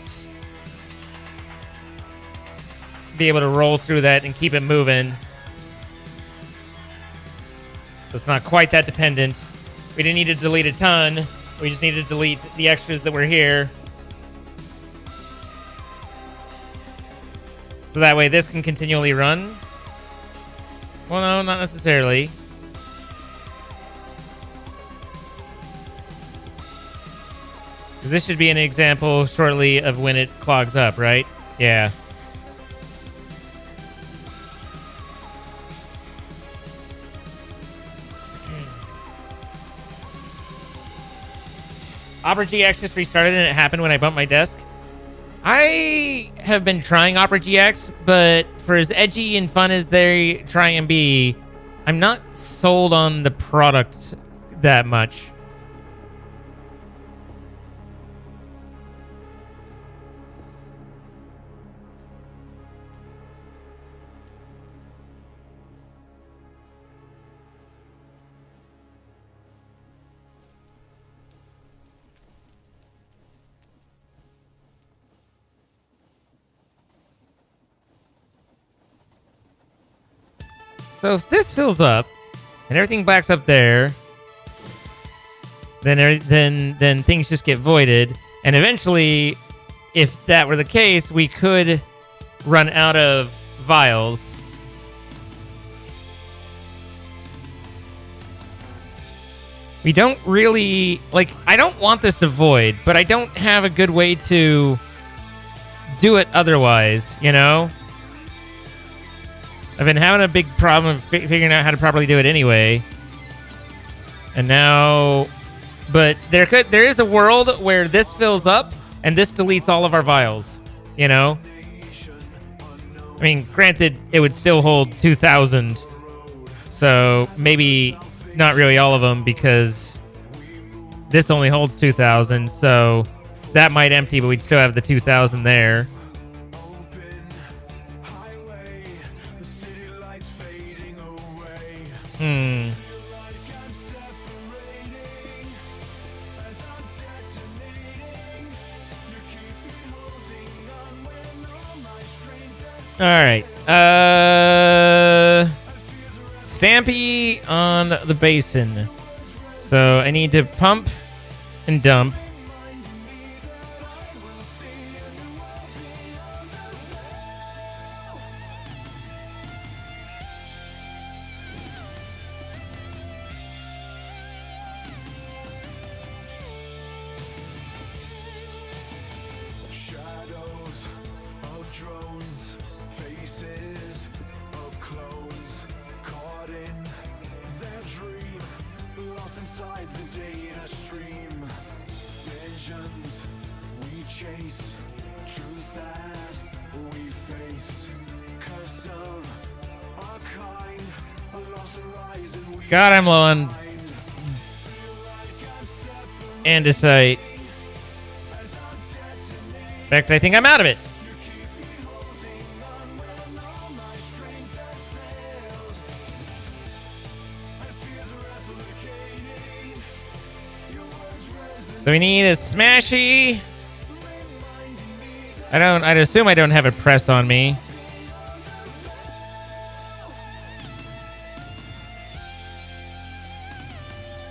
be able to roll through that and keep it moving. So it's not quite that dependent. We didn't need to delete a ton. We just need to delete the extras that were here. So that way this can continually run. Well, no, not necessarily. Because this should be an example shortly of when it clogs up, right? Yeah. Opera GX just restarted and it happened when I bumped my desk. I have been trying Opera GX, but for as edgy and fun as they try and be, I'm not sold on the product that much. So if this fills up and everything backs up there, then things just get voided. And eventually, if that were the case, we could run out of vials. We don't really... like, I don't want this to void, but I don't have a good way to do it otherwise, you know? I've been having a big problem figuring out how to properly do it anyway. And now... but there is a world where this fills up and this deletes all of our vials, you know? I mean, granted, it would still hold 2,000. So maybe not really all of them because this only holds 2,000. So that might empty, but we'd still have the 2,000 there. All right. Stampy on the basin. So I need to pump and dump. Shadows of drones, faces of clones, caught in their dream, lost inside the data stream. Visions we chase, truths that we face. Curse of our kind, a lost horizon we God, I'm low on find. andesite. In fact, I think I'm out of it. So we need a smashy. I'd assume I don't have a press on me.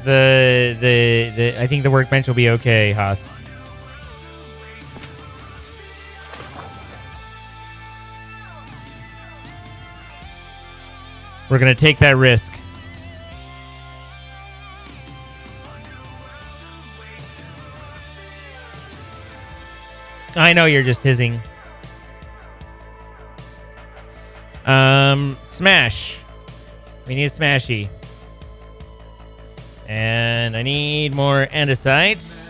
I think the workbench will be okay, Haas. We're gonna take that risk. I know you're just hissing. Smash. We need a smashy. And I need more andesite.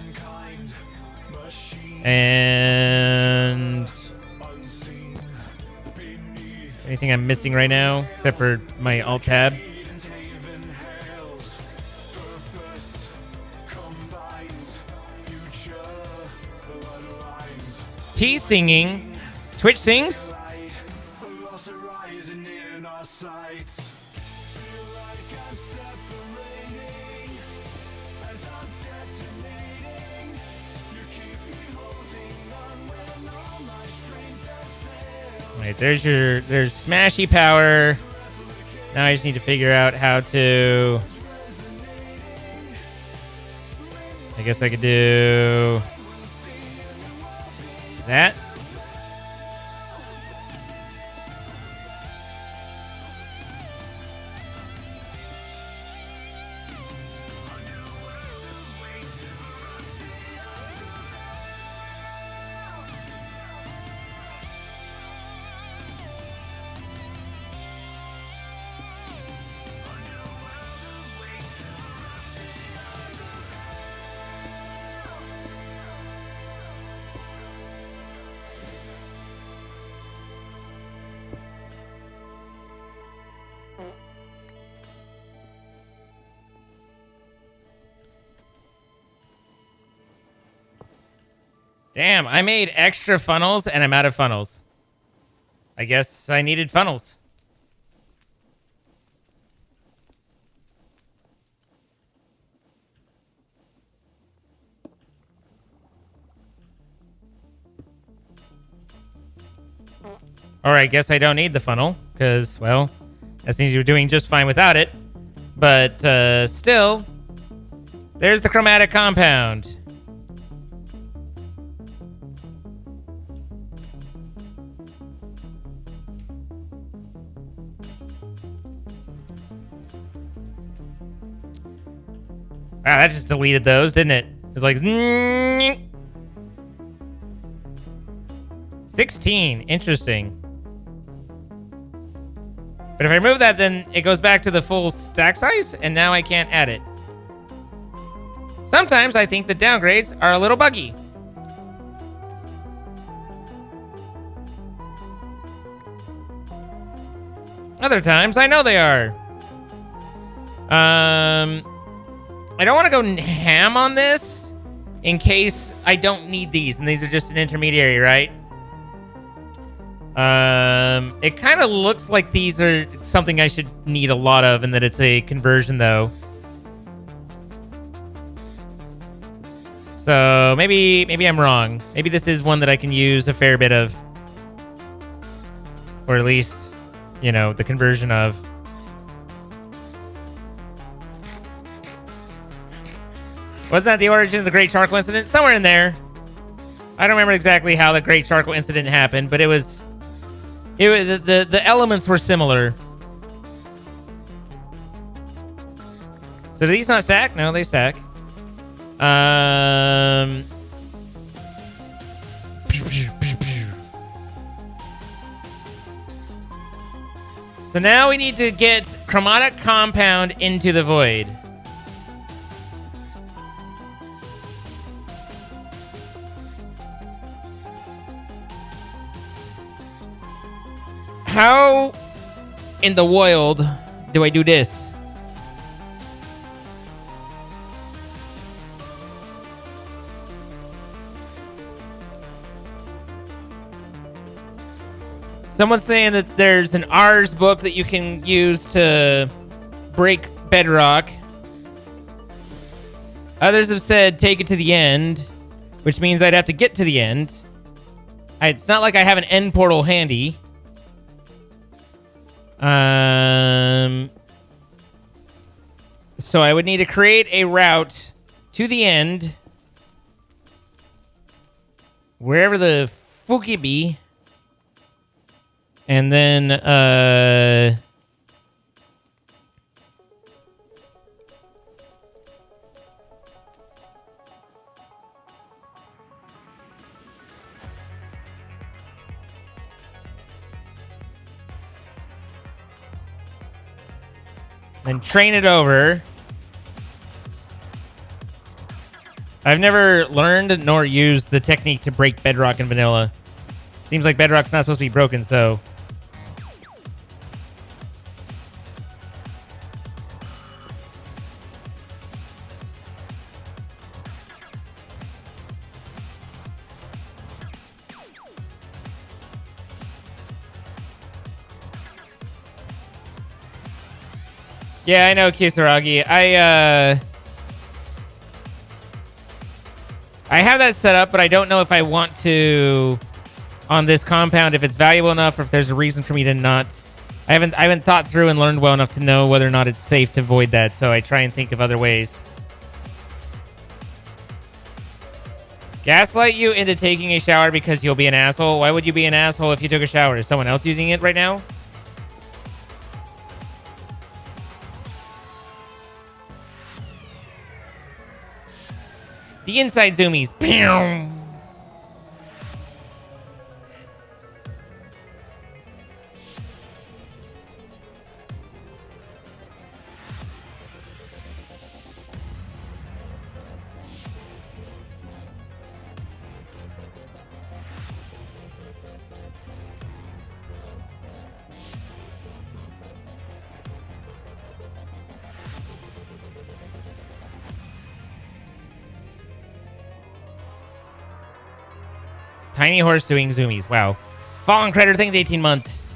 And anything I'm missing right now, except for my alt tab. T singing. Twitch sings. Right, there's smashy power. Now I just need to figure out how to. I guess I could do that. Damn, I made extra funnels and I'm out of funnels. I guess I needed funnels. All right, guess I don't need the funnel because, well, that seems you're doing just fine without it. But still, there's the chromatic compound. Wow, that just deleted those, didn't it? It was like 16. Interesting. But if I remove that, then it goes back to the full stack size, and now I can't add it. Sometimes I think the downgrades are a little buggy. Other times I know they are. I don't want to go ham on this in case I don't need these, and these are just an intermediary, right? It kind of looks like these are something I should need a lot of, and that it's a conversion, though. So maybe I'm wrong. Maybe this is one that I can use a fair bit of. Or at least, you know, the conversion of. Wasn't that the origin of the Great Charcoal Incident? Somewhere in there. I don't remember exactly how the Great Charcoal Incident happened, but it was the elements were similar. So do these not stack? No, they stack. So now we need to get chromatic compound into the void. How in the world do I do this? Someone's saying that there's an Rs book that you can use to break bedrock. Others have said take it to the end, which means I'd have to get to the end. It's not like I have an end portal handy. So I would need to create a route to the end, wherever the fuck it be, and then train it over. I've never learned nor used the technique to break bedrock in vanilla. Seems like bedrock's not supposed to be broken, so. Yeah, I know, Kisaragi. I have that set up, but I don't know if I want to on this compound, if it's valuable enough, or if there's a reason for me to not. I haven't thought through and learned well enough to know whether or not it's safe to void that, so I try and think of other ways. Gaslight you into taking a shower because you'll be an asshole. Why would you be an asshole if you took a shower? Is someone else using it right now? The inside zoomies. Pew! Tiny horse doing zoomies. Wow. Fallen Credit, thank you 18 months.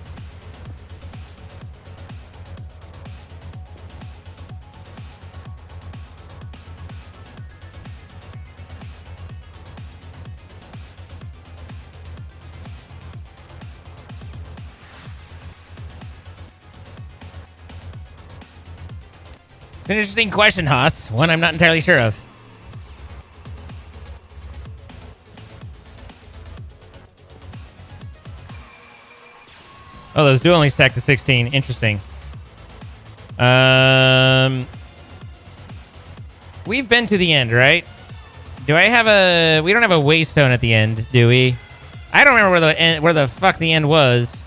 It's an interesting question, Haas. One I'm not entirely sure of. Oh, those do only stack to 16. Interesting. We've been to the end, right? Do I have a... We don't have a waystone at the end, do we? I don't remember where the fuck the end was.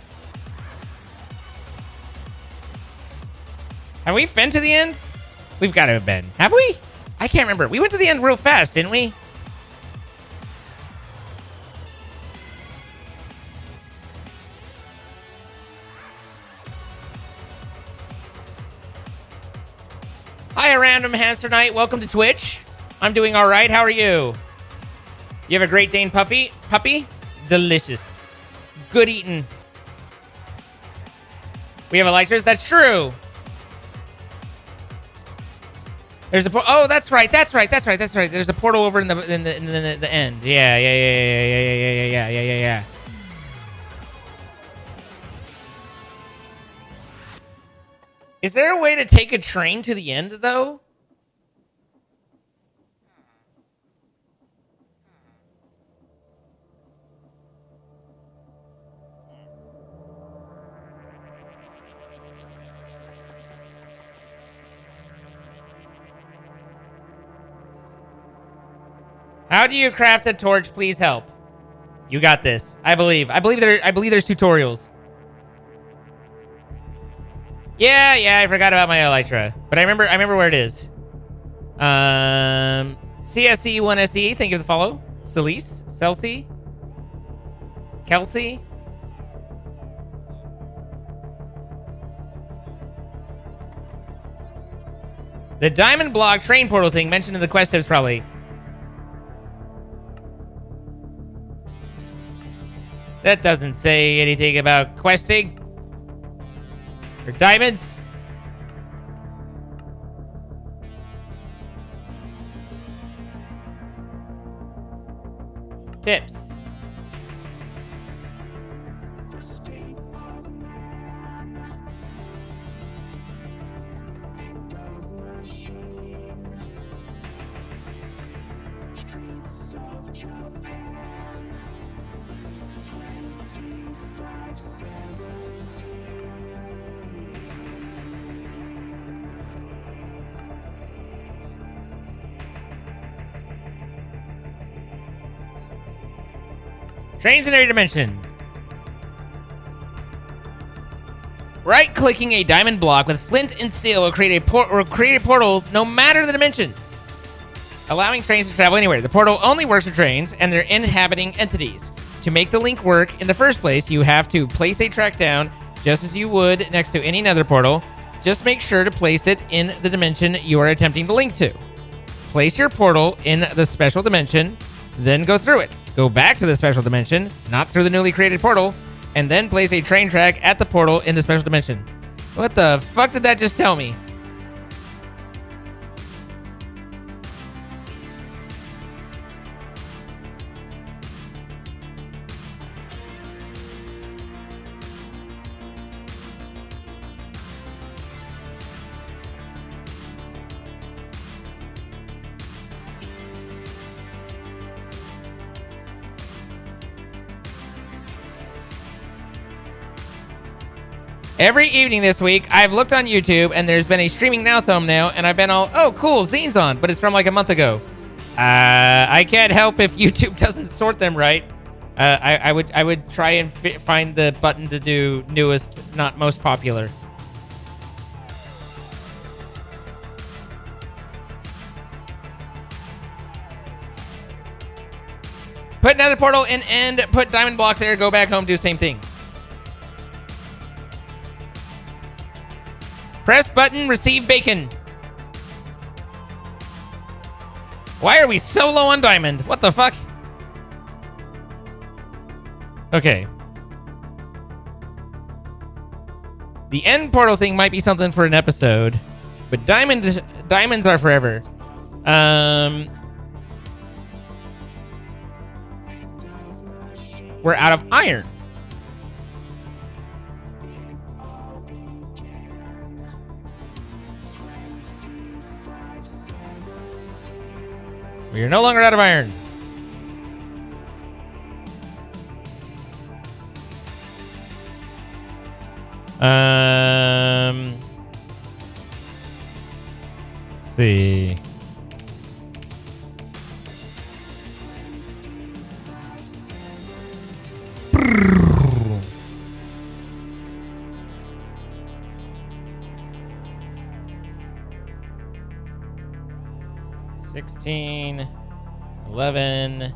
Have we been to the end? We've got to have been. Have we? I can't remember. We went to the end real fast, didn't we? Hi, a random hamster night. Welcome to Twitch. I'm doing all right. How are you? You have a Great Dane puppy? Delicious. Good eating. We have Elytras? That's true. There's a oh, that's right. There's a portal over in the end. Yeah. Is there a way to take a train to the end, though? How do you craft a torch? Please help. You got this. I believe. I believe there's tutorials. Yeah, I forgot about my elytra. But I remember where it is. CSE1SE, thank you for the follow. Celise, Celsi, Kelsey. The diamond block train portal thing mentioned in the quest tips probably. That doesn't say anything about questing. Or diamonds. Tips. The state of man, end of machine, streets of Japan, 2517. Trains in every dimension. Right-clicking a diamond block with flint and steel will create portals no matter the dimension, allowing trains to travel anywhere. The portal only works for trains and their inhabiting entities. To make the link work in the first place, you have to place a track down just as you would next to any nether portal. Just make sure to place it in the dimension you are attempting to link to. Place your portal in the special dimension, then go through it. Go back to the special dimension, not through the newly created portal, and then place a train track at the portal in the special dimension. What the fuck did that just tell me? Every evening this week, I've looked on YouTube, and there's been a streaming now thumbnail, and I've been all, oh, cool, Zine's on, but it's from like a month ago. I can't help if YouTube doesn't sort them right. I would try and find the button to do newest, not most popular. Put another portal in end, put diamond block there, go back home, do the same thing. Press button, receive bacon. Why are we so low on diamond? What the fuck? Okay. The end portal thing might be something for an episode, but diamonds are forever. We're out of iron. We are no longer out of iron. Let's see. $16, $11.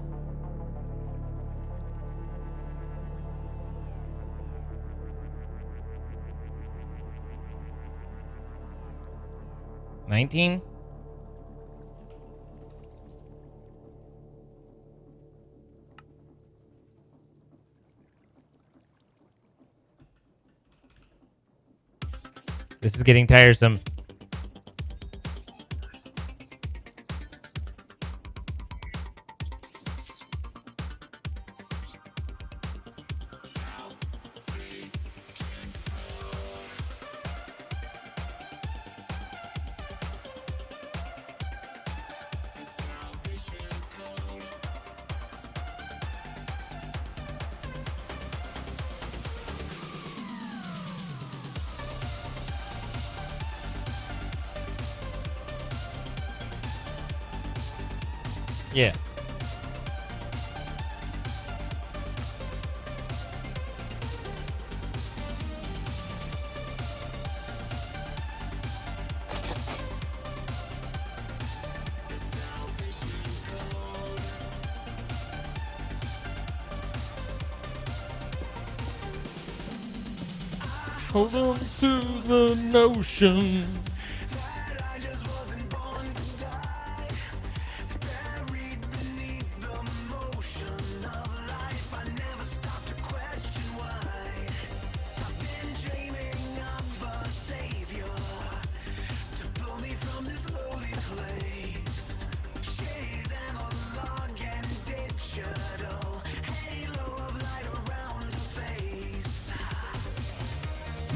$19. This is getting tiresome. Yeah. Hold on to the notion.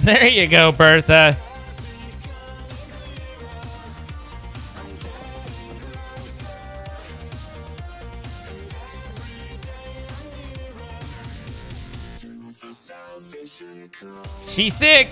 There you go, Bertha. She thick.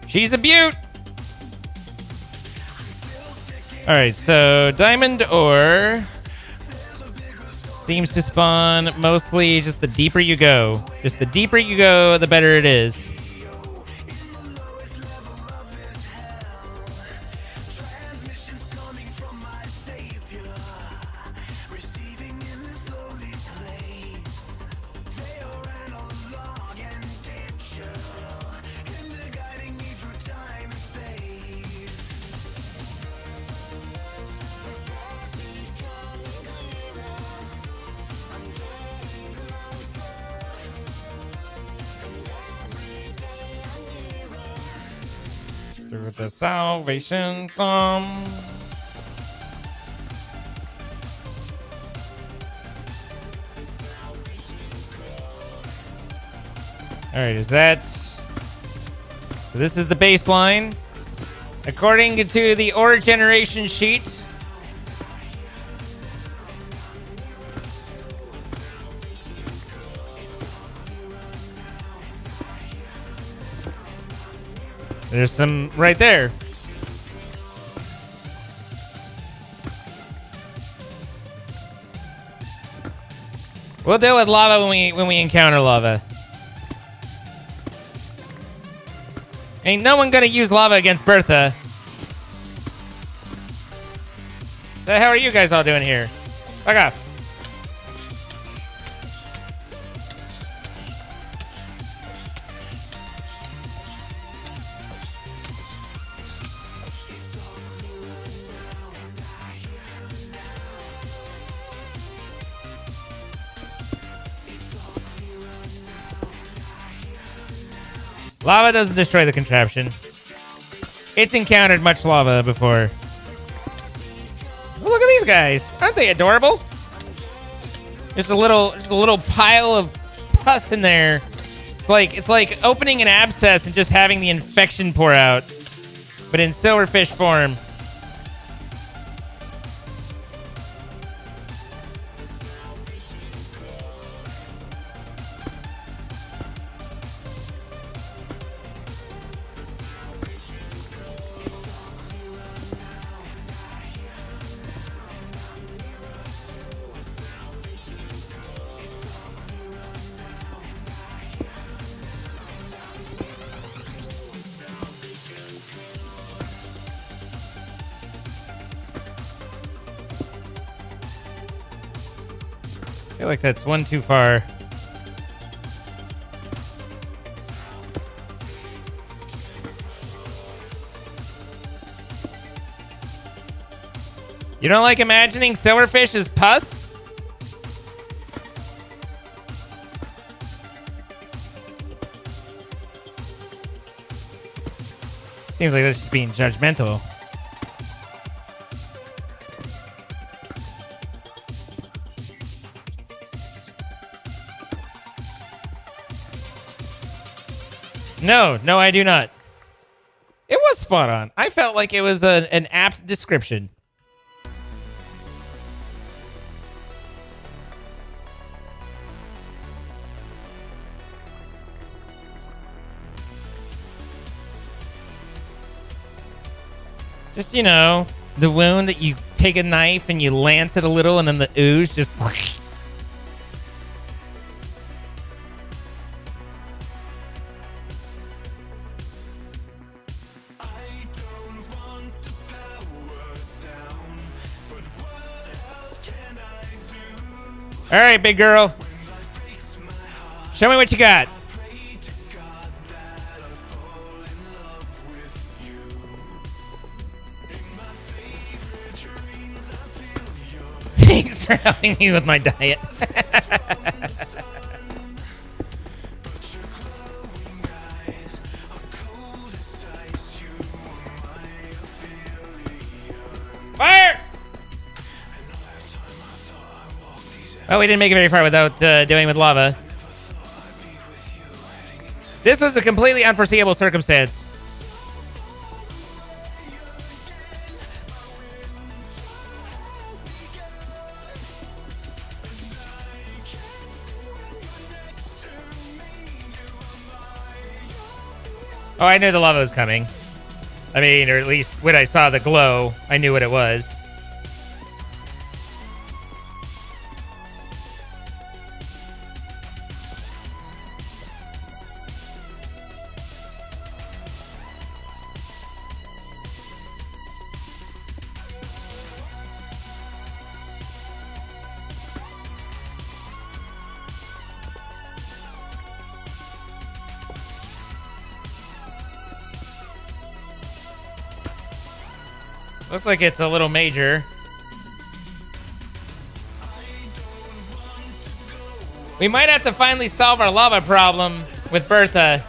She's a beaut. All right, so diamond ore seems to spawn mostly just the deeper you go. Just the deeper you go, the better it is. Through the salvation come. All right, is that... So this is the baseline. According to the ore generation sheet, there's some right there. We'll deal with lava when we encounter lava. Ain't no one gonna use lava against Bertha. The hell are you guys all doing here? Fuck off. Lava doesn't destroy the contraption. It's encountered much lava before. Oh, look at these guys. Aren't they adorable? Just a little pile of pus in there. It's like opening an abscess and just having the infection pour out, but in silverfish form. I feel like that's one too far. You don't like imagining silverfish as pus? Seems like that's just being judgmental. No, I do not. It was spot on. I felt like it was an apt description. Just, you know, the wound that you take a knife and you lance it a little and then the ooze just... All right, big girl. Show me what you got. Thanks for helping me with my diet. Fire! Oh, we didn't make it very far without doing with lava. This was a completely unforeseeable circumstance. Oh, I knew the lava was coming. I mean, or at least when I saw the glow, I knew what it was. Looks like it's a little major. We might have to finally solve our lava problem with Bertha.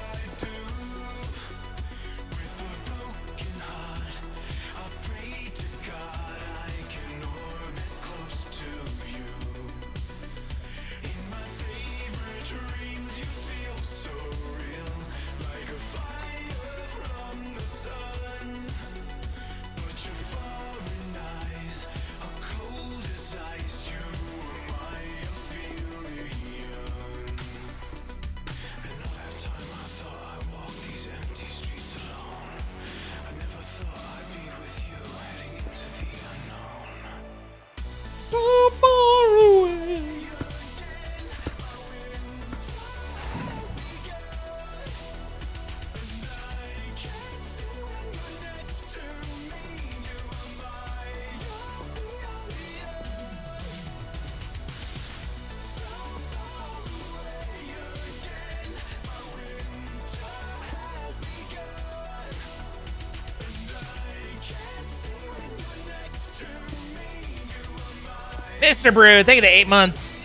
Mr. Brew, thank you to 8 months.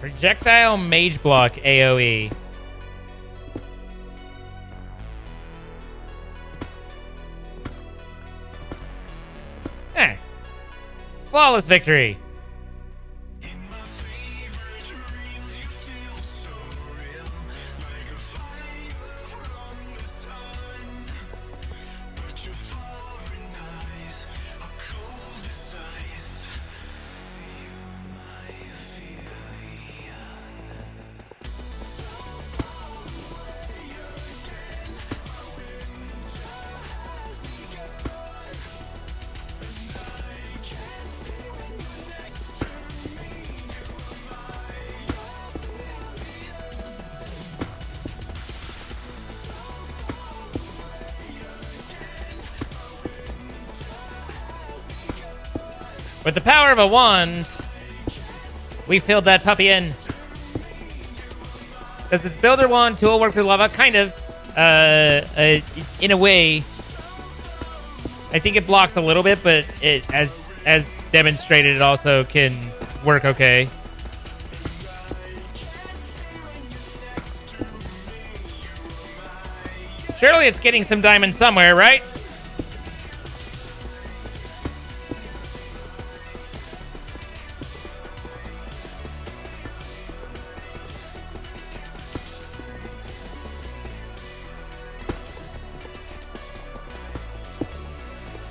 Projectile Mage Block AoE. Flawless victory. With the power of a wand, we filled that puppy in. Does this builder wand tool work through lava? Kind of. In a way. I think it blocks a little bit, but it, as demonstrated, it also can work okay. Surely it's getting some diamonds somewhere, right?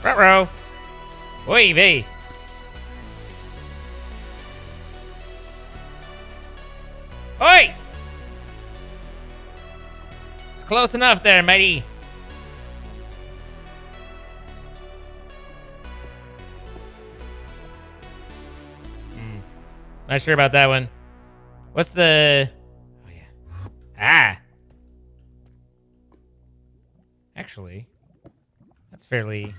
Ruh-roh. Oy vey. Oi! It's close enough there, matey. Not sure about that one. What's the... Oh, yeah. Ah! Actually, that's fairly...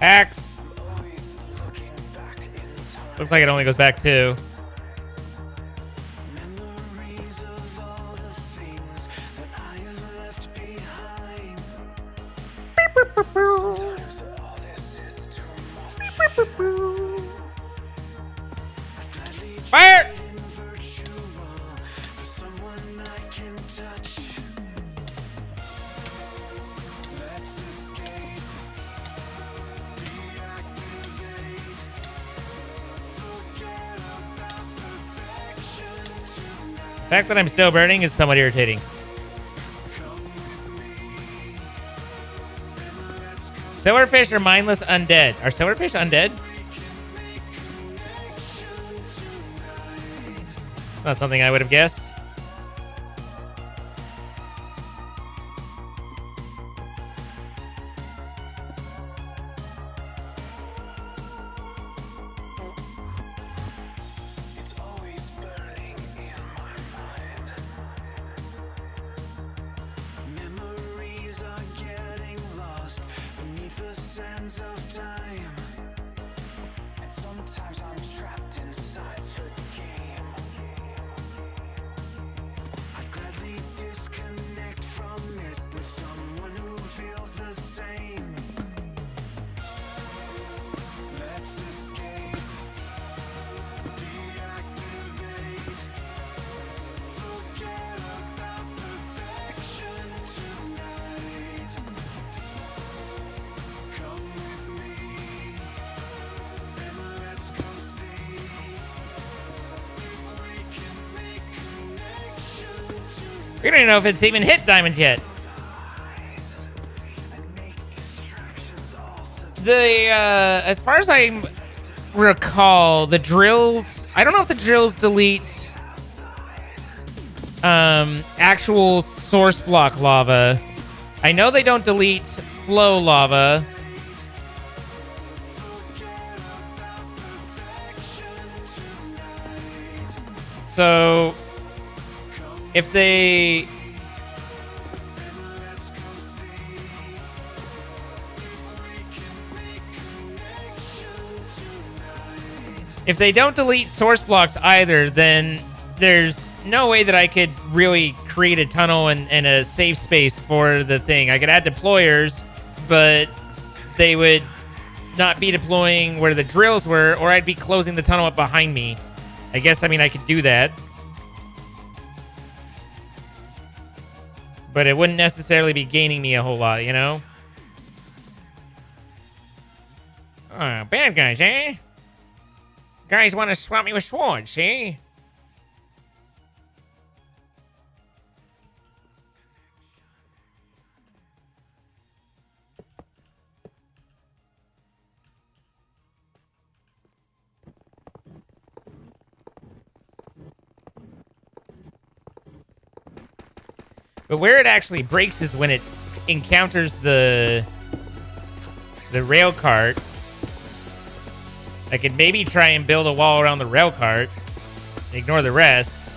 Axe. Looks like it only goes back 2. Memories of all the things that I have left behind. Sometimes all this is too much. Fire! In virtual for someone I can touch. Let's escape. Deactivate. Forget about perfection tonight. The fact that I'm still burning is somewhat irritating. Silverfish are mindless undead. Are silverfish undead? Not something I would have guessed. It's always burning in my mind. Memories are getting lost beneath the sands of time. And sometimes I'm trapped inside the game. I'd gladly disconnect from it with someone who feels the same. Let's escape. Deactivate. Forget about perfection tonight. Come with me and let's go see if we can make connection tonight. We don't even know if it's even hit diamonds yet. And make distractions all subside. The as far as I recall, the drills. I don't know if the drills delete actual source block lava. I know they don't delete flow lava. So if they don't delete source blocks either, then there's no way that I could really create a tunnel and a safe space for the thing. I could add deployers, but they would not be deploying where the drills were, or I'd be closing the tunnel up behind me. I guess, I mean, I could do that. But it wouldn't necessarily be gaining me a whole lot, you know? Bad guys, eh? Guys want to swap me with swords, see? But where it actually breaks is when it encounters the rail cart. I could maybe try and build a wall around the rail cart. Ignore the rest.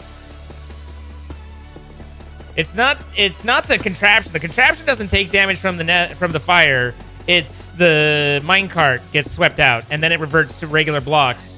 It's not the contraption. The contraption doesn't take damage from the fire. It's the minecart gets swept out, and then it reverts to regular blocks.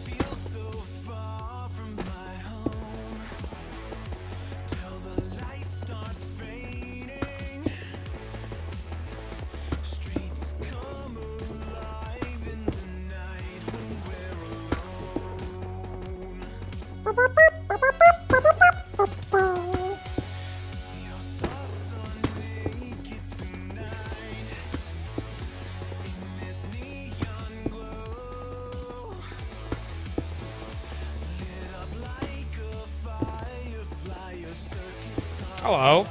Hello.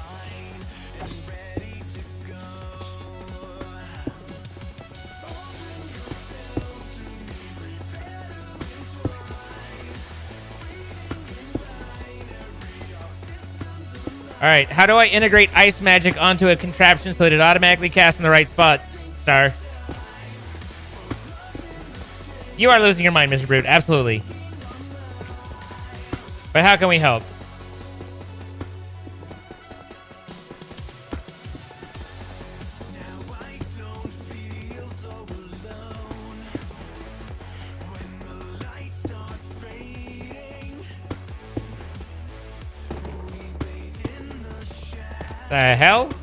All right, how do I integrate ice magic onto a contraption so that it automatically casts in the right spots, Star? You are losing your mind, Mr. Brute. Absolutely. But how can we help? The hell?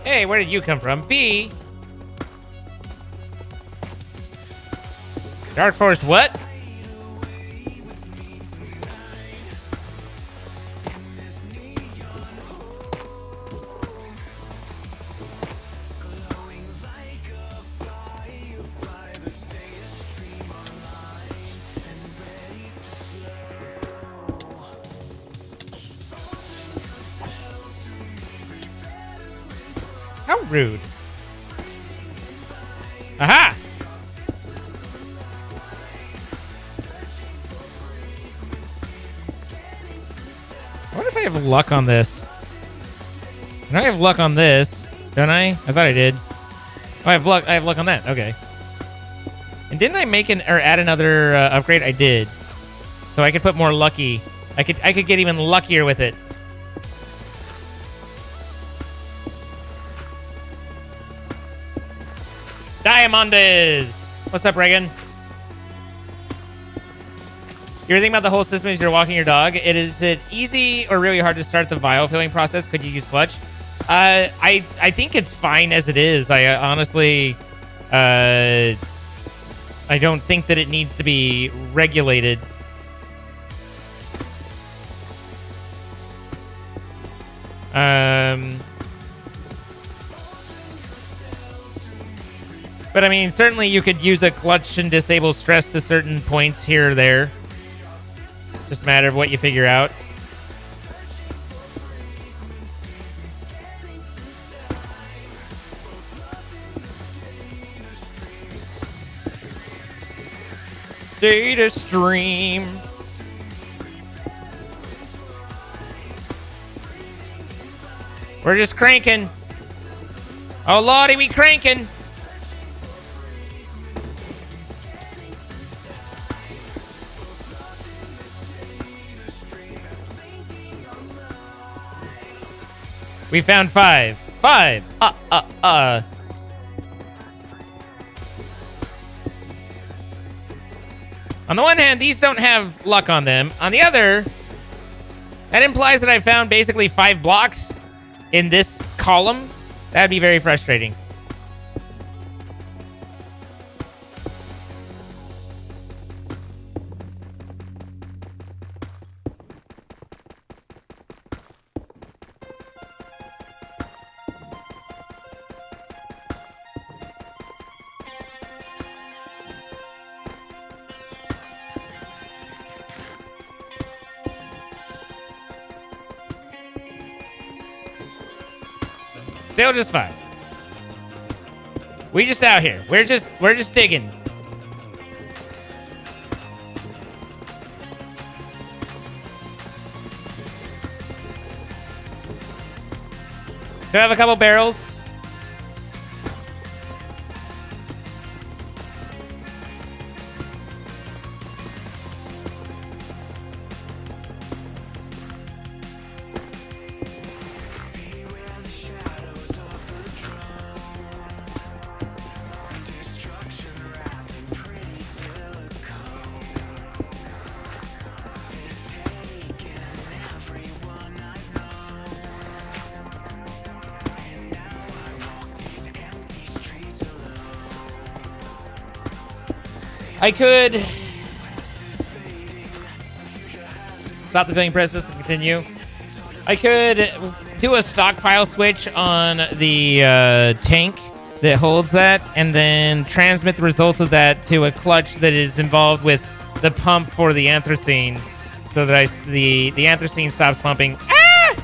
Hey, where did you come from? B. Dark Forest what? How rude. Aha! I wonder if I have luck on this. And I have luck on this, don't I? I thought I did. Oh, I have luck on that. Okay. And didn't I make or add another upgrade? I did. So I could put more lucky. I could get even luckier with it. Diamondes! What's up, Reagan? You're thinking about the whole system as you're walking your dog. Is it easy or really hard to start the vial filling process? Could you use clutch? I think it's fine as it is. I honestly, I don't think that it needs to be regulated. But I mean, certainly you could use a clutch and disable stress to certain points here or there. Just a matter of what you figure out. Data stream. We're just cranking. Oh lordy, we cranking. We found 5. 5. On the one hand, these don't have luck on them. On the other, that implies that I found basically 5 blocks in this column. That'd be very frustrating. Still just 5. We just out here. We're just digging. Still have a couple barrels. I could stop the filling process and continue. I could do a stockpile switch on the tank that holds that, and then transmit the results of that to a clutch that is involved with the pump for the anthracene, so that the anthracene stops pumping. Ah!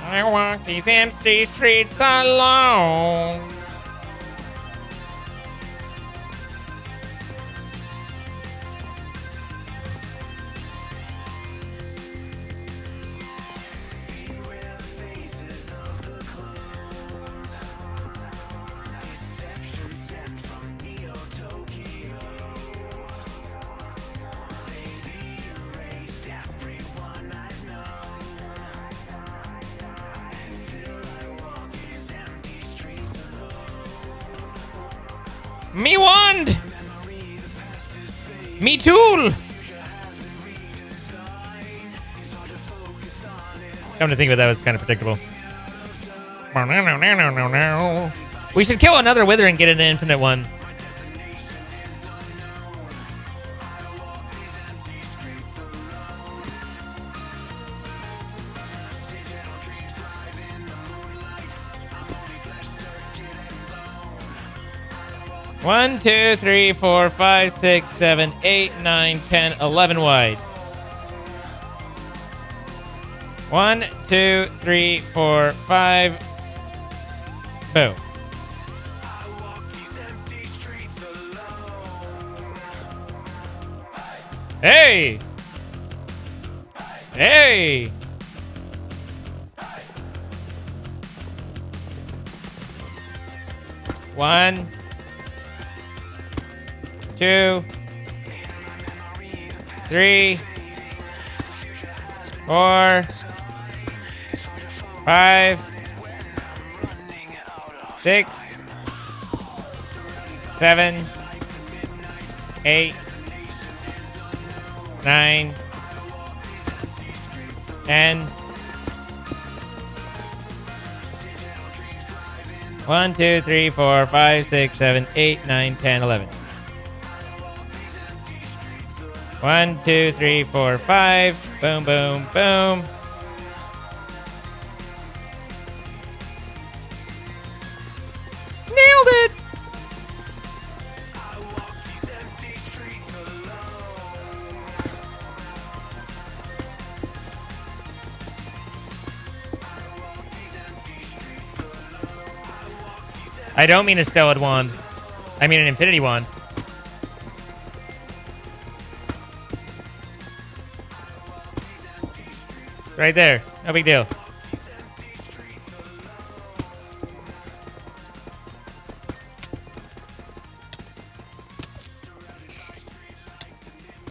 I walk these empty streets alone. Me wand! Me tool! Come to think of it, that was kind of predictable. We should kill another wither and get an infinite one. One, 2, 3, 4, 5, 6, 7, 8, 9, 10, 11 wide. 1, 2, 3, 4, 5. Boom. Hey! Hey! One. 2, 3, 4, 5, 6, 7, 8, 9, 10. 1, 2, 3, 4, 5, 6, 7, 8, 9, 10, 11. 1, 2, 3, 4, 5. Boom, boom, boom. Nailed it! I don't mean a Stellar wand. I mean an Infinity wand. It's right there. No big deal.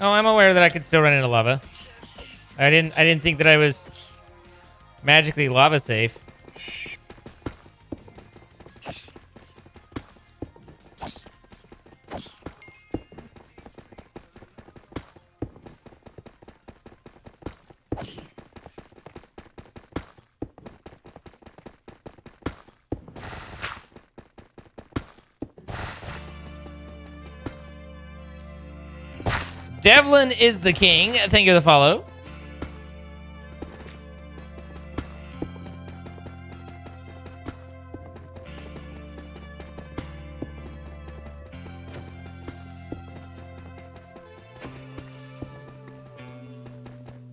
Oh, I'm aware that I could still run into lava. I didn't think that I was magically lava safe. Devlin is the king. Thank you for the follow.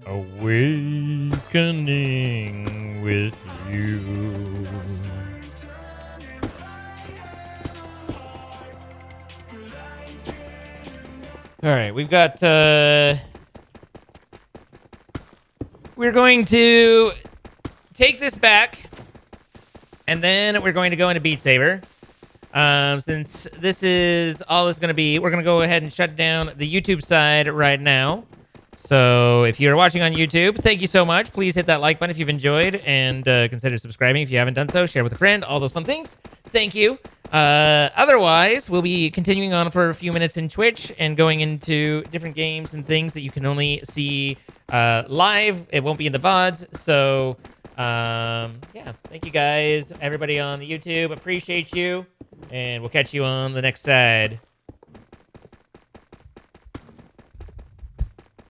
Awakening with you. All right, we've got, we're going to take this back, and then we're going to go into Beat Saber. Since this is all it's going to be, we're going to go ahead and shut down the YouTube side right now. So if you're watching on YouTube, thank you so much. Please hit that like button if you've enjoyed, and consider subscribing if you haven't done so. Share with a friend, all those fun things. Thank you. Otherwise, we'll be continuing on for a few minutes in Twitch and going into different games and things that you can only see live. It won't be in the VODs. So, yeah, thank you guys, everybody on the YouTube. Appreciate you, and we'll catch you on the next side.